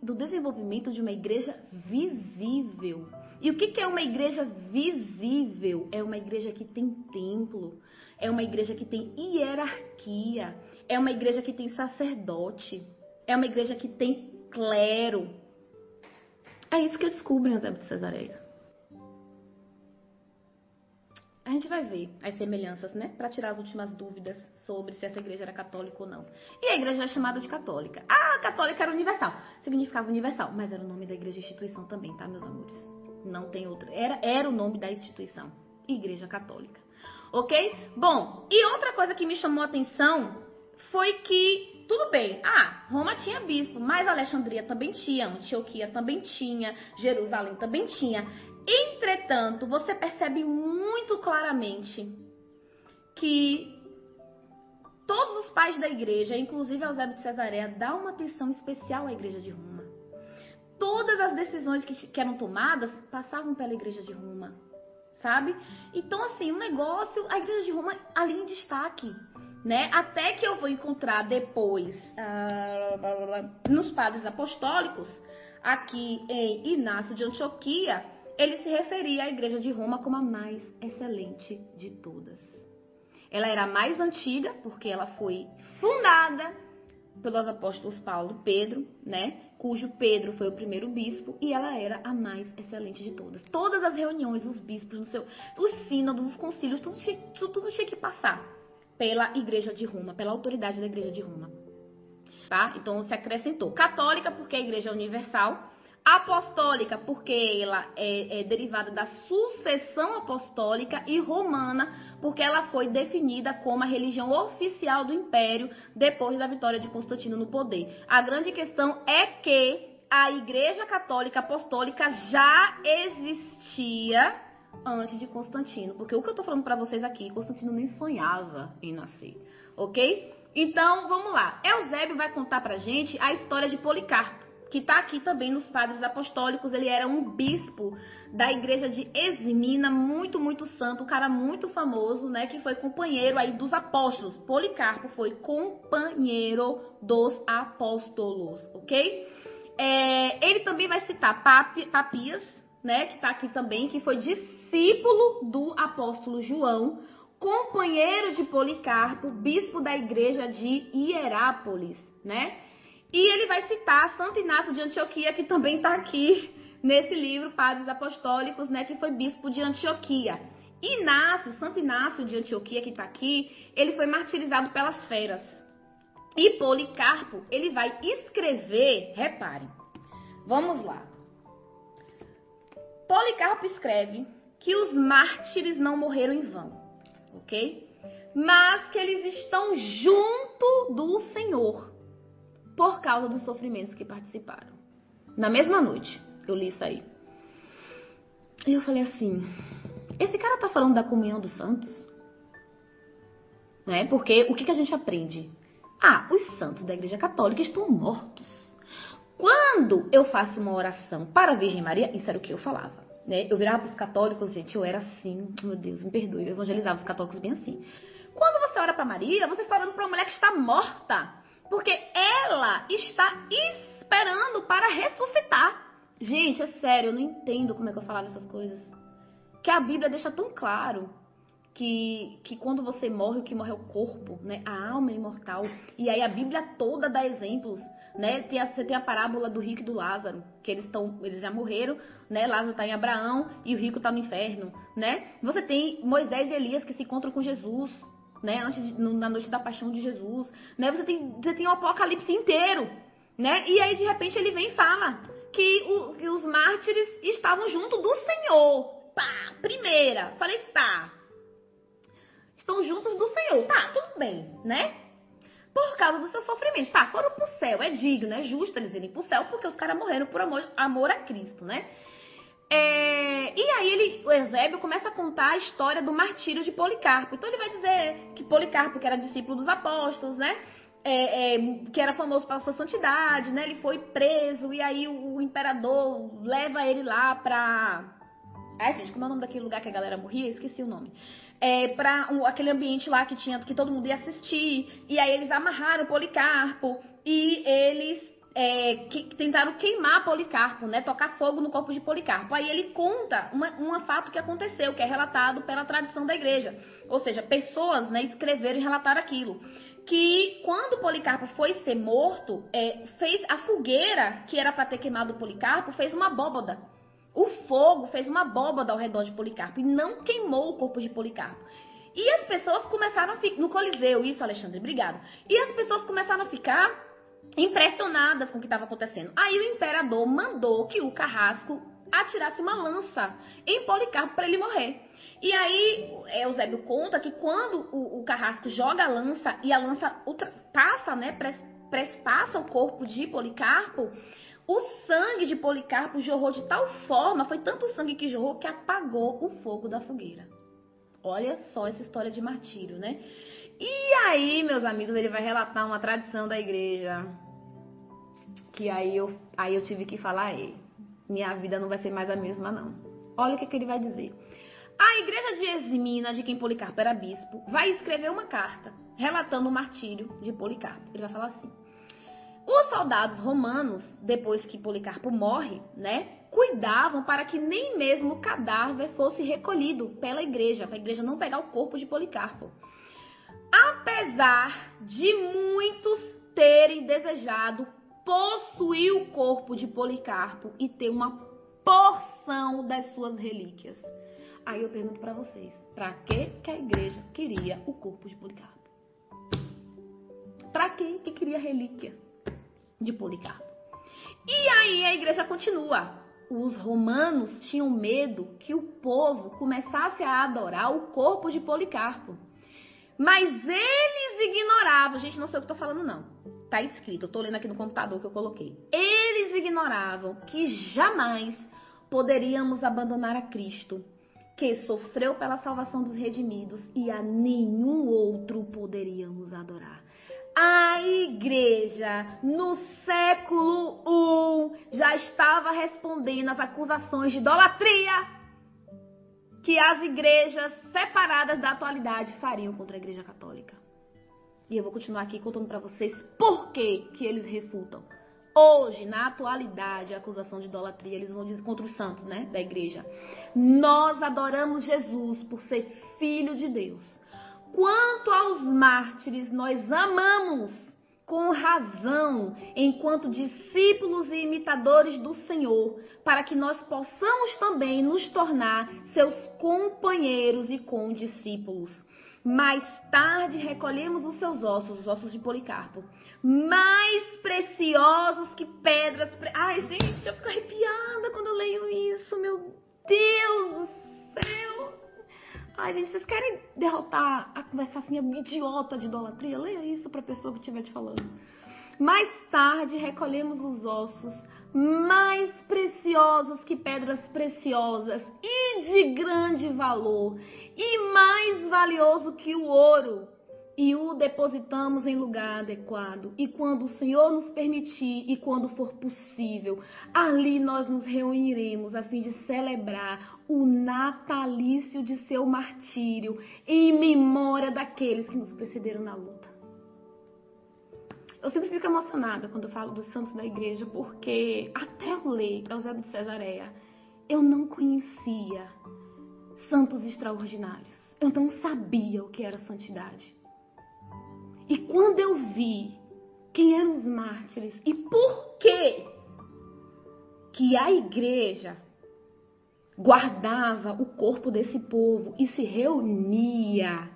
do desenvolvimento de uma igreja visível. E o que é uma igreja visível? É uma igreja que tem templo, é uma igreja que tem hierarquia, é uma igreja que tem sacerdote, é uma igreja que tem clero. É isso que eu descubro em Eusébio de Cesareia. A gente vai ver as semelhanças, né? Para tirar as últimas dúvidas sobre se essa igreja era católica ou não. E a igreja é chamada de católica. A católica era universal. Significava universal, mas era o nome da igreja instituição também, tá, meus amores? Não tem outra. Era o nome da instituição. Igreja Católica. Ok? Bom, e outra coisa que me chamou a atenção foi que, tudo bem, Roma tinha bispo, mas Alexandria também tinha, Antioquia também tinha, Jerusalém também tinha. Entretanto, você percebe muito claramente que todos os pais da igreja, inclusive Eusébio de Cesareia, dá uma atenção especial à igreja de Roma. Todas as decisões que eram tomadas passavam pela igreja de Roma, sabe? Então, assim, o negócio, a igreja de Roma ali em destaque, né? Até que eu vou encontrar depois, nos padres apostólicos, aqui em Inácio de Antioquia, ele se referia à igreja de Roma como a mais excelente de todas. Ela era a mais antiga, porque ela foi fundada pelos apóstolos Paulo e Pedro, né? Cujo Pedro foi o primeiro bispo, e ela era a mais excelente de todas. Todas as reuniões, os bispos, os sínodos, os concílios, tudo tinha que passar pela igreja de Roma, pela autoridade da igreja de Roma. Tá? Então se acrescentou católica, porque a igreja é universal. Apostólica, porque ela é derivada da sucessão apostólica, e romana, porque ela foi definida como a religião oficial do império depois da vitória de Constantino no poder. A grande questão é que a Igreja Católica Apostólica já existia antes de Constantino, porque o que eu tô falando para vocês aqui, Constantino nem sonhava em nascer, ok? Então, vamos lá. Eusébio vai contar pra gente a história de Policarpo. que está aqui também nos Padres Apostólicos. Ele era um bispo da igreja de Esmina, muito, muito santo, um cara muito famoso, né, que foi companheiro aí dos apóstolos. Policarpo foi companheiro dos apóstolos, ok? Ele também vai citar Papias, né, que está aqui também, que foi discípulo do apóstolo João, companheiro de Policarpo, bispo da igreja de Hierápolis, né? E ele vai citar Santo Inácio de Antioquia, que também está aqui nesse livro, Padres Apostólicos, né, que foi bispo de Antioquia. Santo Inácio de Antioquia, que está aqui, ele foi martirizado pelas feras. E Policarpo, ele vai escrever, reparem, vamos lá. Policarpo escreve que os mártires não morreram em vão, ok? Mas que eles estão junto do Senhor por causa dos sofrimentos que participaram. Na mesma noite, eu li isso aí. E eu falei assim, esse cara tá falando da comunhão dos santos? Né? Porque o que a gente aprende? Os santos da Igreja Católica estão mortos. Quando eu faço uma oração para a Virgem Maria, isso era o que eu falava, né? Eu virava para os católicos, gente, eu era assim, meu Deus, me perdoe, eu evangelizava os católicos bem assim. Quando você ora para Maria, você está orando para uma mulher que está morta, porque ela está esperando para ressuscitar. Gente, é sério, eu não entendo como é que eu falava essas coisas. Que a Bíblia deixa tão claro que quando você morre, o que morre é o corpo, né? A alma é imortal. E aí a Bíblia toda dá exemplos, né? Você tem a parábola do rico e do Lázaro, que eles já morreram, né? Lázaro está em Abraão e o rico está no inferno, né? Você tem Moisés e Elias que se encontram com Jesus, né? Na noite da paixão de Jesus, né? Você tem o Apocalipse inteiro, né? E aí de repente ele vem e fala que os mártires estavam junto do Senhor. Pá, primeira. Falei, tá. Estão juntos do Senhor. Tá, tudo bem, né? Por causa do seu sofrimento. Tá, foram pro céu. É digno, é justo eles irem pro céu, porque os caras morreram por amor a Cristo, né? E aí o Eusébio começa a contar a história do martírio de Policarpo. Então ele vai dizer que Policarpo, que era discípulo dos apóstolos, né? Que era famoso pela sua santidade, né? Ele foi preso e aí o imperador leva ele lá pra... gente, como é o nome daquele lugar que a galera morria? Esqueci o nome. Pra aquele ambiente lá que todo mundo ia assistir. E aí eles amarraram Policarpo e eles tentaram queimar Policarpo, né? Tocar fogo no corpo de Policarpo. Aí ele conta um fato que aconteceu, que é relatado pela tradição da igreja. Ou seja, pessoas, né, escreveram e relataram aquilo. Que quando Policarpo foi ser morto, fez a fogueira que era para ter queimado Policarpo, fez uma abóbada. O fogo fez uma abóbada ao redor de Policarpo e não queimou o corpo de Policarpo. E as pessoas começaram a ficar... No Coliseu, isso, Alexandre, obrigado. E as pessoas começaram a ficar impressionadas com o que estava acontecendo. Aí o imperador mandou que o carrasco atirasse uma lança em Policarpo para ele morrer. E aí Eusébio conta que quando o carrasco joga a lança e a lança passa, né, passa o corpo de Policarpo, o sangue de Policarpo jorrou de tal forma, foi tanto sangue que jorrou que apagou o fogo da fogueira. Olha só essa história de martírio, né? E aí, meus amigos, ele vai relatar uma tradição da igreja. Que aí eu tive que falar, minha vida não vai ser mais a mesma, não. Olha o que ele vai dizer. A igreja de Esmina, de quem Policarpo era bispo, vai escrever uma carta relatando o martírio de Policarpo. Ele vai falar assim. Os soldados romanos, depois que Policarpo morre, né, cuidavam para que nem mesmo o cadáver fosse recolhido pela igreja, para a igreja não pegar o corpo de Policarpo. Apesar de muitos terem desejado possuir o corpo de Policarpo e ter uma porção das suas relíquias. Aí eu pergunto para vocês, para que a igreja queria o corpo de Policarpo? Para que queria relíquia de Policarpo? E aí a igreja continua. Os romanos tinham medo que o povo começasse a adorar o corpo de Policarpo. Mas eles ignoravam. Gente, não sei o que eu tô falando, não. Tá escrito, eu tô lendo aqui no computador que eu coloquei. Eles ignoravam que jamais poderíamos abandonar a Cristo que sofreu pela salvação dos redimidos e a nenhum outro poderíamos adorar. A igreja, no século I, já estava respondendo às acusações de idolatria que as igrejas separadas da atualidade fariam contra a igreja católica. E eu vou continuar aqui contando para vocês por que eles refutam. Hoje, na atualidade, a acusação de idolatria, eles vão dizer contra os santos, né, da igreja. Nós adoramos Jesus por ser filho de Deus. Quanto aos mártires, nós amamos com razão, enquanto discípulos e imitadores do Senhor, para que nós possamos também nos tornar seus companheiros e condiscípulos. Mais tarde recolhemos os seus ossos, os ossos de Policarpo, mais preciosos que pedras. Ai, gente, eu fico arrepiada quando eu leio isso, meu Deus do céu. Ai, gente, vocês querem derrotar a conversacinha idiota de idolatria? Leia isso para a pessoa que estiver te falando. Mais tarde recolhemos os ossos mais preciosos que pedras preciosas e de grande valor e mais valioso que o ouro, e o depositamos em lugar adequado. E quando o Senhor nos permitir e quando for possível, ali nós nos reuniremos a fim de celebrar o natalício de seu martírio em memória daqueles que nos precederam na luta. Eu sempre fico emocionada quando eu falo dos santos da igreja, porque até eu ler Eusébio de Cesareia, eu não conhecia santos extraordinários. Eu não sabia o que era santidade. E quando eu vi quem eram os mártires e por que a igreja guardava o corpo desse povo e se reunia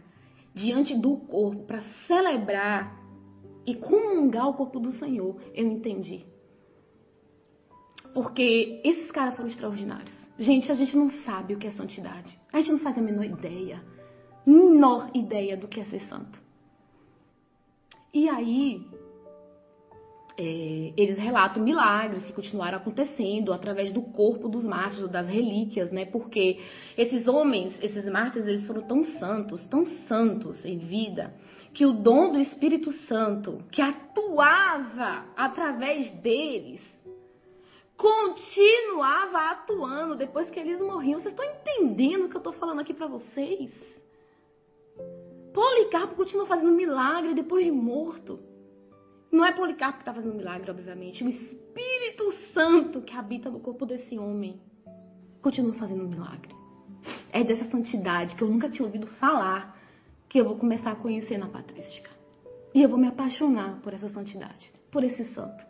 diante do corpo para celebrar e comungar o corpo do Senhor, eu entendi. Porque esses caras foram extraordinários. Gente, a gente não sabe o que é santidade. A gente não faz a menor ideia do que é ser santo. E aí, eles relatam milagres que continuaram acontecendo através do corpo dos mártires, das relíquias, né? Porque esses homens, esses mártires, eles foram tão santos em vida, que o dom do Espírito Santo, que atuava através deles, continuava atuando depois que eles morriam. Vocês estão entendendo o que eu estou falando aqui para vocês? Policarpo continua fazendo milagre depois de morto. Não é Policarpo que está fazendo milagre, obviamente. O Espírito Santo que habita no corpo desse homem continua fazendo milagre. É dessa santidade que eu nunca tinha ouvido falar que eu vou começar a conhecer na patrística. E eu vou me apaixonar por essa santidade, por esse santo.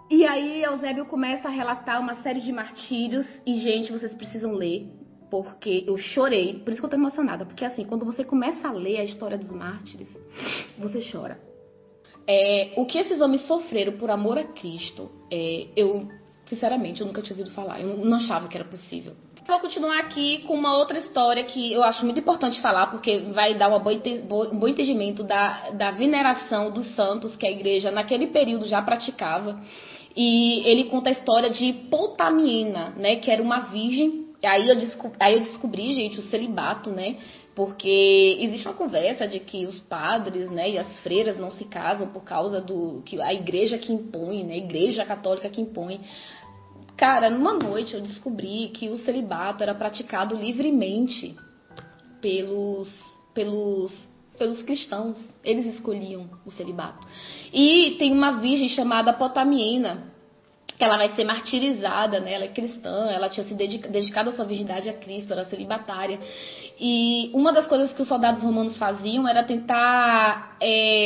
E aí Eusébio começa a relatar uma série de martírios. E, gente, vocês precisam ler, porque eu chorei. Por isso que eu tô emocionada. Porque, assim, quando você começa a ler a história dos mártires, você chora. O que esses homens sofreram por amor a Cristo, sinceramente, eu nunca tinha ouvido falar. Eu não achava que era possível. Vou continuar aqui com uma outra história que eu acho muito importante falar, porque vai dar um bom entendimento da veneração dos santos que a igreja naquele período já praticava. E ele conta a história de Potamiena, né, que era uma virgem. Aí eu descobri, gente, o celibato, né? Porque existe uma conversa de que os padres, né, e as freiras não se casam por causa do que a igreja que impõe, né, a igreja católica que impõe. Cara, numa noite eu descobri que o celibato era praticado livremente pelos cristãos. Eles escolhiam o celibato. E tem uma virgem chamada Potamiena, que ela vai ser martirizada, né? Ela é cristã, ela tinha se dedicado a sua virgindade a Cristo, era celibatária. E uma das coisas que os soldados romanos faziam era tentar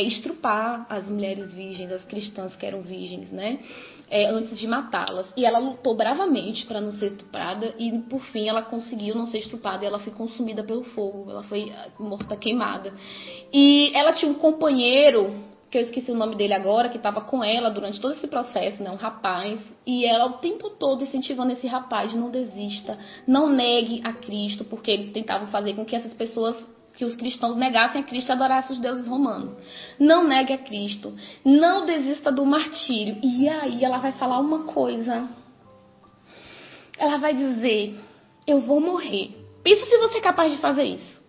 estrupar as mulheres virgens, as cristãs que eram virgens, né? Antes de matá-las. E ela lutou bravamente para não ser estuprada e, por fim, ela conseguiu não ser estuprada e ela foi consumida pelo fogo. Ela foi morta queimada. E ela tinha um companheiro, que eu esqueci o nome dele agora, que estava com ela durante todo esse processo, né, um rapaz, e ela o tempo todo incentivando esse rapaz, não desista, não negue a Cristo, porque eles tentavam fazer com que essas pessoas, que os cristãos negassem a Cristo e adorassem os deuses romanos. Não negue a Cristo, não desista do martírio. E aí ela vai falar uma coisa, ela vai dizer eu vou morrer. Pensa se você é capaz de fazer isso.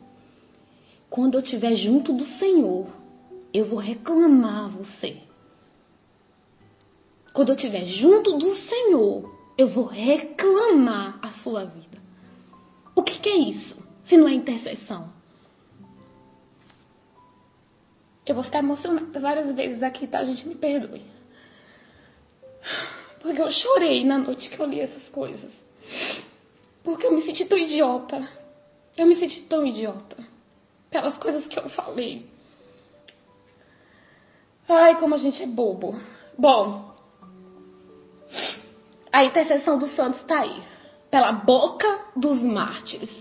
Quando eu estiver junto do Senhor, eu vou reclamar você. Quando eu estiver junto do Senhor, eu vou reclamar a sua vida. O que é isso, se não é intercessão? Eu vou ficar emocionada várias vezes aqui, tá? Gente, me perdoe. Porque eu chorei na noite que eu li essas coisas. Porque eu me senti tão idiota. Eu me senti tão idiota. Pelas coisas que eu falei. Ai, como a gente é bobo. Bom, a intercessão dos santos está aí. Pela boca dos mártires.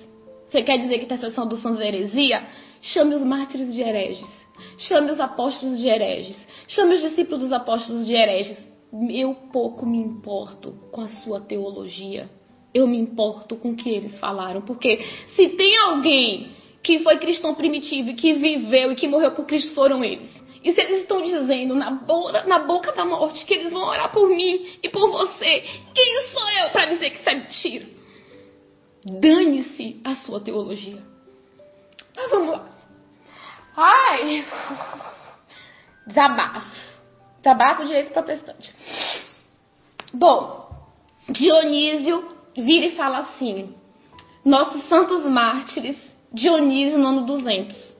Você quer dizer que a intercessão dos santos é heresia? Chame os mártires de hereges. Chame os apóstolos de hereges. Chame os discípulos dos apóstolos de hereges. Eu pouco me importo com a sua teologia. Eu me importo com o que eles falaram. Porque se tem alguém que foi cristão primitivo e que viveu e que morreu por Cristo, foram eles. E se eles estão dizendo na boca da morte que eles vão orar por mim e por você, quem sou eu para dizer que isso é mentira? Dane-se a sua teologia. Mas vamos lá. Ai! Desabafo de ex-protestante. Bom, Dionísio vira e fala assim: nossos santos mártires, Dionísio no ano 200.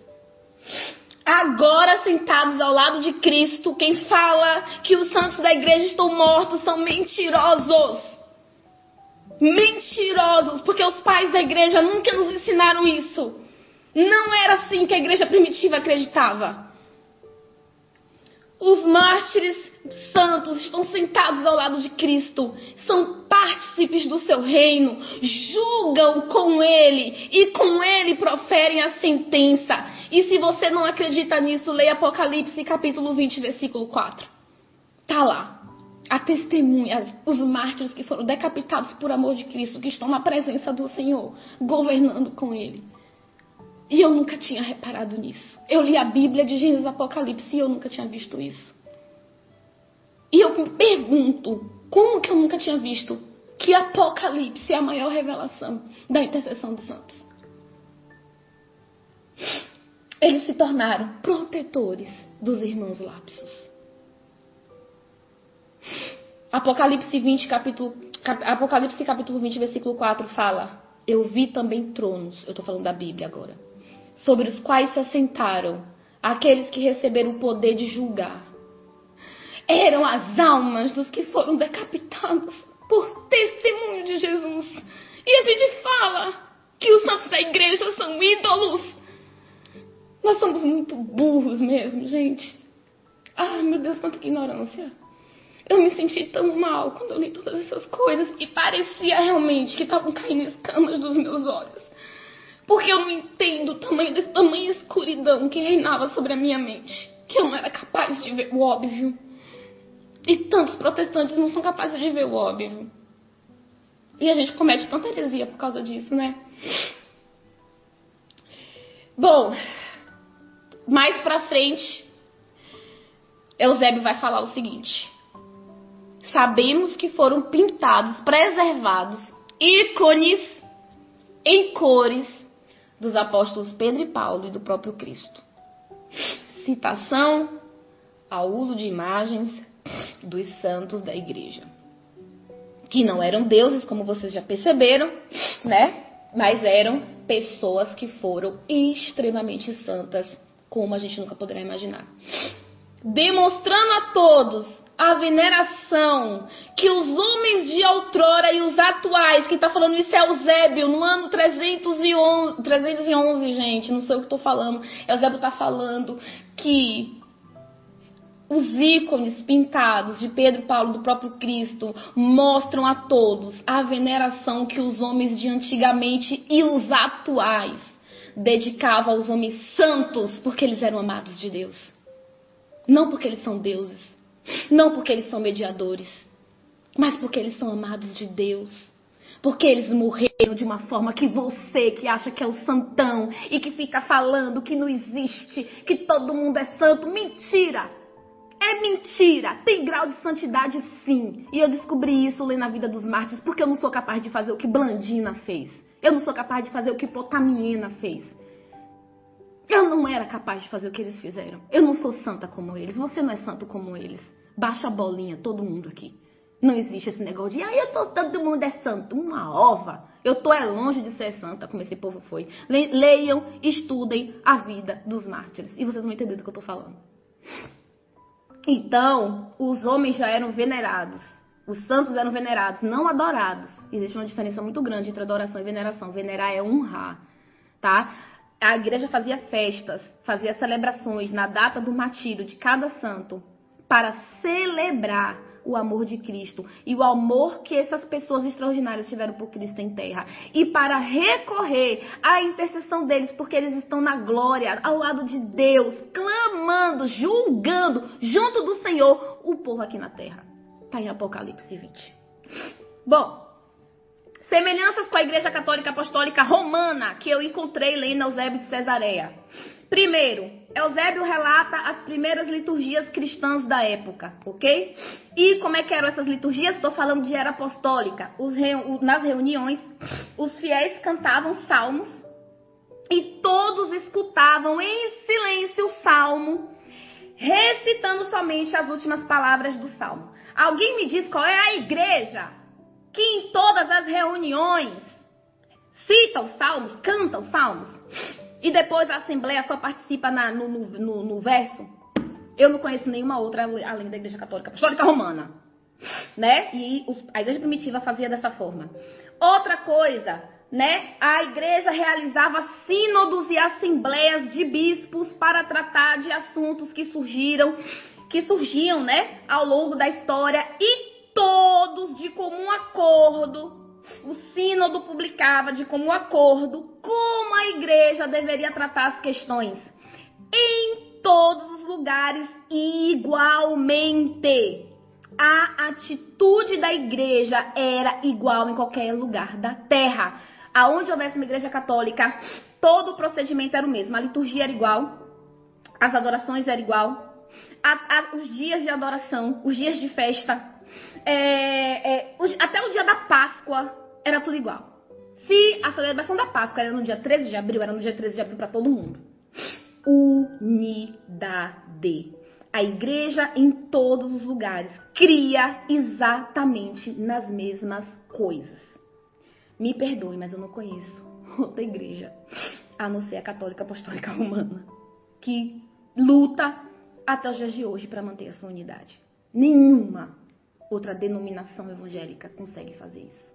Agora sentados ao lado de Cristo, quem fala que os santos da igreja estão mortos são mentirosos. Mentirosos, porque os pais da igreja nunca nos ensinaram isso. Não era assim que a igreja primitiva acreditava. Os mártires santos estão sentados ao lado de Cristo, são partícipes do seu reino, julgam com ele e com ele proferem a sentença. E se você não acredita nisso, leia Apocalipse capítulo 20, versículo 4. Tá lá. A testemunha, os mártires que foram decapitados por amor de Cristo, que estão na presença do Senhor, governando com ele. E eu nunca tinha reparado nisso. Eu li a Bíblia de Gênesis e Apocalipse e eu nunca tinha visto isso. E eu me pergunto, como que eu nunca tinha visto que Apocalipse é a maior revelação da intercessão dos santos? Eles se tornaram protetores dos irmãos lapsos. Apocalipse capítulo 20, versículo 4 fala: eu vi também tronos, eu estou falando da Bíblia agora, sobre os quais se assentaram aqueles que receberam o poder de julgar. Eram as almas dos que foram decapitados por testemunho de Jesus. E a gente fala que os santos da igreja são ídolos. Nós somos muito burros mesmo, gente. Ai, meu Deus, quanta ignorância. Eu me senti tão mal quando eu li todas essas coisas e parecia realmente que estavam caindo escamas dos meus olhos. Porque eu não entendo o tamanho desse tamanha escuridão que reinava sobre a minha mente, que eu não era capaz de ver o óbvio. E tantos protestantes não são capazes de ver o óbvio. E a gente comete tanta heresia por causa disso, né? Bom, mais pra frente, Eusébio vai falar o seguinte: sabemos que foram pintados, preservados, ícones em cores dos apóstolos Pedro e Paulo e do próprio Cristo. Citação ao uso de imagens dos santos da igreja, que não eram deuses, como vocês já perceberam, né? Mas eram pessoas que foram extremamente santas, como a gente nunca poderá imaginar. Demonstrando a todos a veneração que os homens de outrora e os atuais, quem está falando isso é Eusébio, no ano 311, gente, não sei o que estou falando. Eusébio está falando que os ícones pintados de Pedro e Paulo, do próprio Cristo, mostram a todos a veneração que os homens de antigamente e os atuais dedicavam aos homens santos, porque eles eram amados de Deus. Não porque eles são deuses, não porque eles são mediadores, mas porque eles são amados de Deus. Porque eles morreram de uma forma que você, que acha que é o santão e que fica falando que não existe, que todo mundo é santo, mentira! É mentira! Tem grau de santidade sim. E eu descobri isso lendo a vida dos mártires, porque eu não sou capaz de fazer o que Blandina fez. Eu não sou capaz de fazer o que Potamiena fez. Eu não era capaz de fazer o que eles fizeram. Eu não sou santa como eles. Você não é santo como eles. Baixa a bolinha, todo mundo aqui. Não existe esse negócio de, todo mundo é santo. Uma ova. Eu tô longe de ser santa, como esse povo foi. Leiam, estudem a vida dos mártires. E vocês vão entender do que eu tô falando. Então, os homens já eram venerados. Os santos eram venerados, não adorados. Existe uma diferença muito grande entre adoração e veneração. Venerar é honrar, tá? A igreja fazia festas, fazia celebrações na data do martírio de cada santo para celebrar o amor de Cristo e o amor que essas pessoas extraordinárias tiveram por Cristo em terra. E para recorrer à intercessão deles, porque eles estão na glória, ao lado de Deus, clamando, julgando, junto do Senhor, o povo aqui na terra. Está em Apocalipse 20. Bom, semelhanças com a Igreja Católica Apostólica Romana, que eu encontrei lendo Eusébio de Cesareia. Primeiro, Eusébio relata as primeiras liturgias cristãs da época, ok? E como é que eram essas liturgias? Estou falando de era apostólica. Nas reuniões, os fiéis cantavam salmos e todos escutavam em silêncio o salmo, recitando somente as últimas palavras do salmo. Alguém me diz qual é a igreja que em todas as reuniões cita os salmos, canta os salmos, e depois a Assembleia só participa no verso? Eu não conheço nenhuma outra além da Igreja Católica Apostólica Romana, né? E a Igreja Primitiva fazia dessa forma. Outra coisa, né? A Igreja realizava sínodos e assembleias de bispos para tratar de assuntos que surgiam, né? Ao longo da história, e todos de comum acordo. O sínodo publicava de comum acordo como a igreja deveria tratar as questões em todos os lugares igualmente. A atitude da igreja era igual em qualquer lugar da terra. Aonde houvesse uma igreja católica, todo o procedimento era o mesmo. A liturgia era igual, as adorações eram igual, os dias de adoração, os dias de festa, até o dia da Páscoa era tudo igual. Se a celebração da Páscoa era no dia 13 de abril, era no dia 13 de abril para todo mundo. Unidade. A igreja em todos os lugares cria exatamente nas mesmas coisas. Me perdoe, mas eu não conheço outra igreja, a não ser a Católica Apostólica Romana, que luta até os dias de hoje para manter a sua unidade. Nenhuma outra denominação evangélica consegue fazer isso.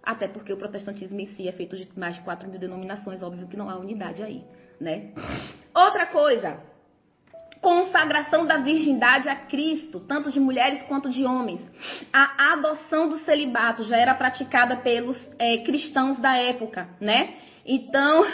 Até porque o protestantismo em si é feito de mais de 4.000 denominações, óbvio que não há unidade aí, né? Outra coisa, consagração da virgindade a Cristo, tanto de mulheres quanto de homens. A adoção do celibato já era praticada pelos cristãos da época, né? Então,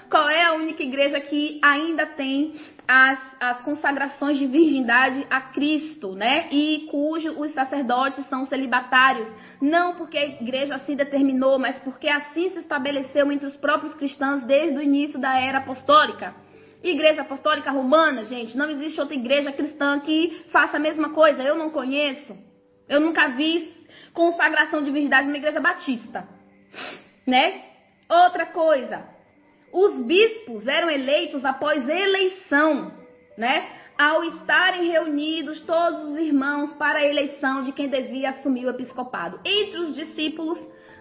qual é a única igreja que ainda tem as consagrações de virgindade a Cristo, né? E cujo os sacerdotes são celibatários. Não porque a igreja assim determinou, mas porque assim se estabeleceu entre os próprios cristãos desde o início da era apostólica. Igreja Apostólica Romana, gente, não existe outra igreja cristã que faça a mesma coisa. Eu não conheço. Eu nunca vi consagração de virgindade numa igreja batista, né? Outra coisa, os bispos eram eleitos após eleição, né? Ao estarem reunidos todos os irmãos para a eleição de quem devia assumir o episcopado. Entre os discípulos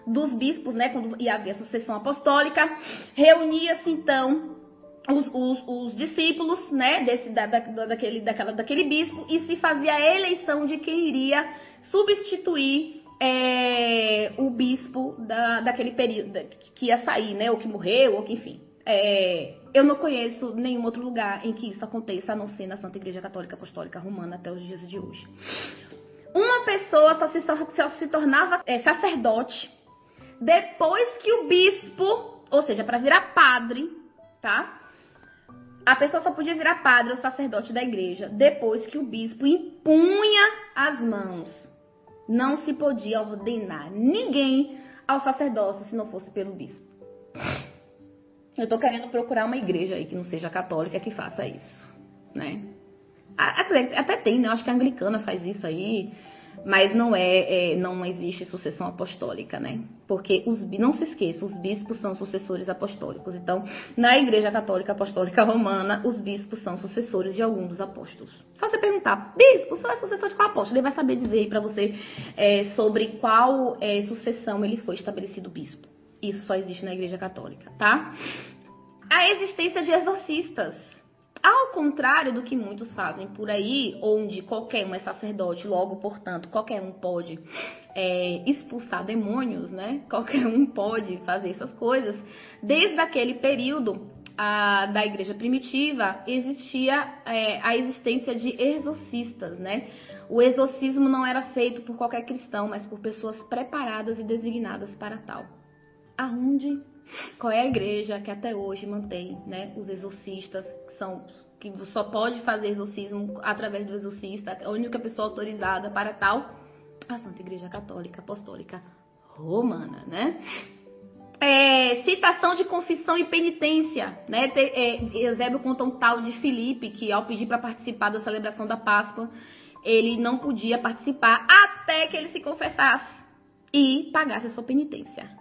dos bispos, né, quando ia haver a sucessão apostólica, reunia-se então os discípulos, né, daquele bispo, e se fazia a eleição de quem iria substituir o bispo daquele período que ia sair, né, ou que morreu, ou que enfim. Eu não conheço nenhum outro lugar em que isso aconteça, a não ser na Santa Igreja Católica Apostólica Romana até os dias de hoje. Uma pessoa só se tornava sacerdote depois que o bispo, ou seja, para virar padre, tá? A pessoa só podia virar padre ou sacerdote da igreja depois que o bispo impunha as mãos. Não se podia ordenar ninguém ao sacerdócio se não fosse pelo bispo. Eu tô querendo procurar uma igreja aí que não seja católica que faça isso, né? Até tem, né? Eu acho que a anglicana faz isso aí. Mas não não existe sucessão apostólica, né? Porque não se esqueça, os bispos são sucessores apostólicos. Então, na Igreja Católica Apostólica Romana, os bispos são sucessores de algum dos apóstolos. Só você perguntar, bispo, só é sucessor de qual apóstolo? Ele vai saber dizer aí pra você sobre qual sucessão ele foi estabelecido bispo. Isso só existe na Igreja Católica, tá? A existência de exorcistas. Ao contrário do que muitos fazem por aí, onde qualquer um é sacerdote, logo, portanto, qualquer um pode expulsar demônios, né? Qualquer um pode fazer essas coisas. Desde aquele período da igreja primitiva, existia a existência de exorcistas, né? O exorcismo não era feito por qualquer cristão, mas por pessoas preparadas e designadas para tal. Qual é a igreja que até hoje mantém, né, os exorcistas, que só pode fazer exorcismo através do exorcista, a única pessoa autorizada para tal? A Santa Igreja Católica Apostólica Romana, né? Citação de confissão e penitência, né? Eusébio conta um tal de Filipe que, ao pedir para participar da celebração da Páscoa, ele não podia participar até que ele se confessasse e pagasse a sua penitência.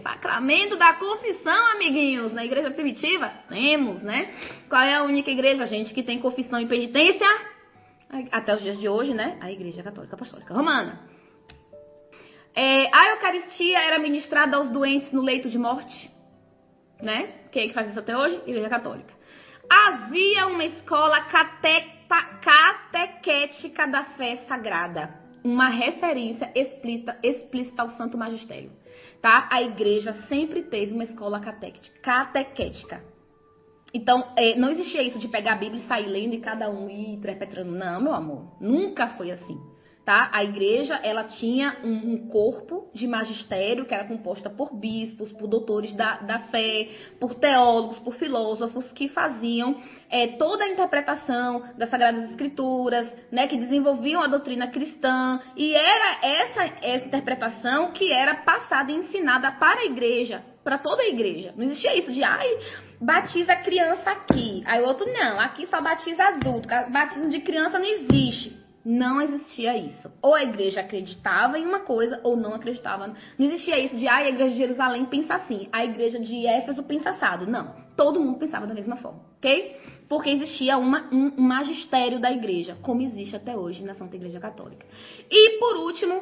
Sacramento da confissão, amiguinhos. Na igreja primitiva, temos, né? Qual é a única igreja, gente, que tem confissão e penitência? Até os dias de hoje, né? A Igreja Católica Apostólica Romana. A Eucaristia era ministrada aos doentes no leito de morte, né? Quem é que faz isso até hoje? Igreja Católica. Havia uma escola catequética da fé sagrada. Uma referência explícita ao Santo Magistério. Tá? A igreja sempre teve uma escola catequética. Então, não existia isso de pegar a Bíblia e sair lendo e cada um ir interpretando. Não, meu amor. Nunca foi assim. Tá? A igreja, ela tinha um corpo de magistério que era composta por bispos, por doutores da fé, por teólogos, por filósofos que faziam toda a interpretação das Sagradas Escrituras, né, que desenvolviam a doutrina cristã, e era essa interpretação que era passada e ensinada para a igreja, para toda a igreja. Não existia isso de, batiza criança aqui, aí o outro não, aqui só batiza adulto, batismo de criança não existe. Não existia isso. Ou a igreja acreditava em uma coisa ou não acreditava. Não existia isso de, a igreja de Jerusalém pensa assim, a igreja de Éfeso pensa assado. Não. Todo mundo pensava da mesma forma, ok? Porque existia um magistério da igreja, como existe até hoje na Santa Igreja Católica. E, por último,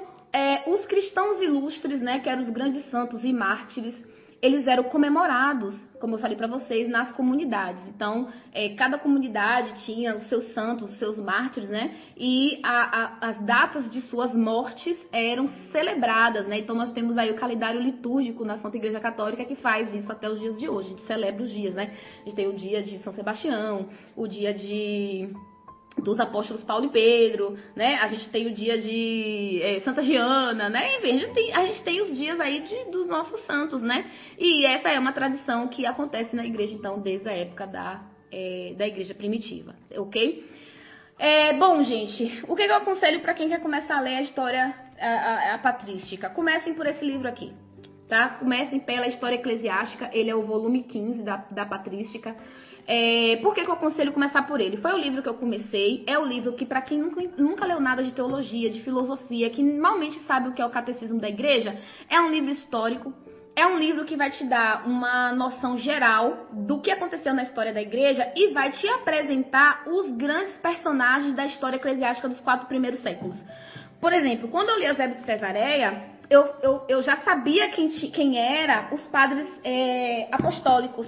os cristãos ilustres, né, que eram os grandes santos e mártires, eles eram comemorados, como eu falei para vocês, nas comunidades. Então, cada comunidade tinha os seus santos, os seus mártires, né? E as datas de suas mortes eram celebradas, né? Então, nós temos aí o calendário litúrgico na Santa Igreja Católica que faz isso até os dias de hoje. A gente celebra os dias, né? A gente tem o dia de São Sebastião, o dia dos apóstolos Paulo e Pedro, né? A gente tem o dia de Santa Giana, né? Enfim, a gente tem os dias aí dos nossos santos, né? E essa é uma tradição que acontece na igreja, então, desde a época da igreja primitiva, ok? Bom, gente, o que eu aconselho para quem quer começar a ler a história a patrística? Comecem por esse livro aqui, tá? Comecem pela História Eclesiástica, ele é o volume 15 da patrística. Por que eu aconselho começar por ele? Foi o livro que eu comecei, é o livro que, para quem nunca leu nada de teologia, de filosofia, que normalmente sabe o que é o catecismo da igreja, é um livro histórico, é um livro que vai te dar uma noção geral do que aconteceu na história da igreja e vai te apresentar os grandes personagens da história eclesiástica dos 4 primeiros séculos. Por exemplo, quando eu li Eusébio de Cesareia, eu já sabia quem eram os padres apostólicos,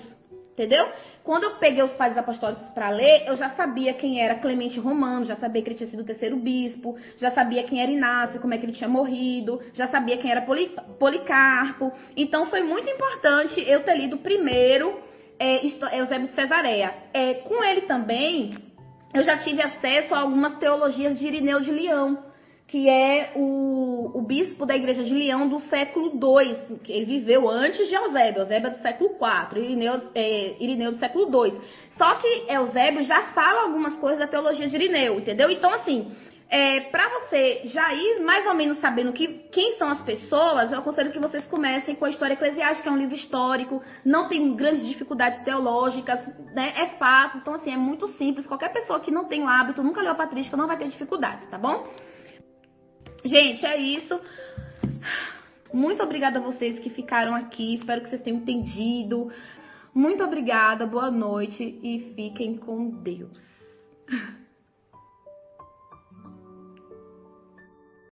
entendeu? Quando eu peguei os padres apostólicos para ler, eu já sabia quem era Clemente Romano, já sabia que ele tinha sido o 3º bispo, já sabia quem era Inácio, como é que ele tinha morrido, já sabia quem era Policarpo. Então foi muito importante eu ter lido primeiro Eusébio de Cesareia. Com ele também, eu já tive acesso a algumas teologias de Irineu de Leão, que é o bispo da igreja de Leão do século II, que ele viveu antes de Eusébio. Eusébio é do século IV, Irineu do século II. Só que Eusébio já fala algumas coisas da teologia de Irineu, entendeu? Então, assim, Para você já ir mais ou menos sabendo quem são as pessoas, eu aconselho que vocês comecem com a História Eclesiástica, que é um livro histórico, não tem grandes dificuldades teológicas, né? É fácil, então assim, é muito simples. Qualquer pessoa que não tem o hábito, nunca leu a patrística, não vai ter dificuldades, tá bom? Gente, é isso. Muito obrigada a vocês que ficaram aqui, espero que vocês tenham entendido. Muito obrigada, boa noite e fiquem com Deus.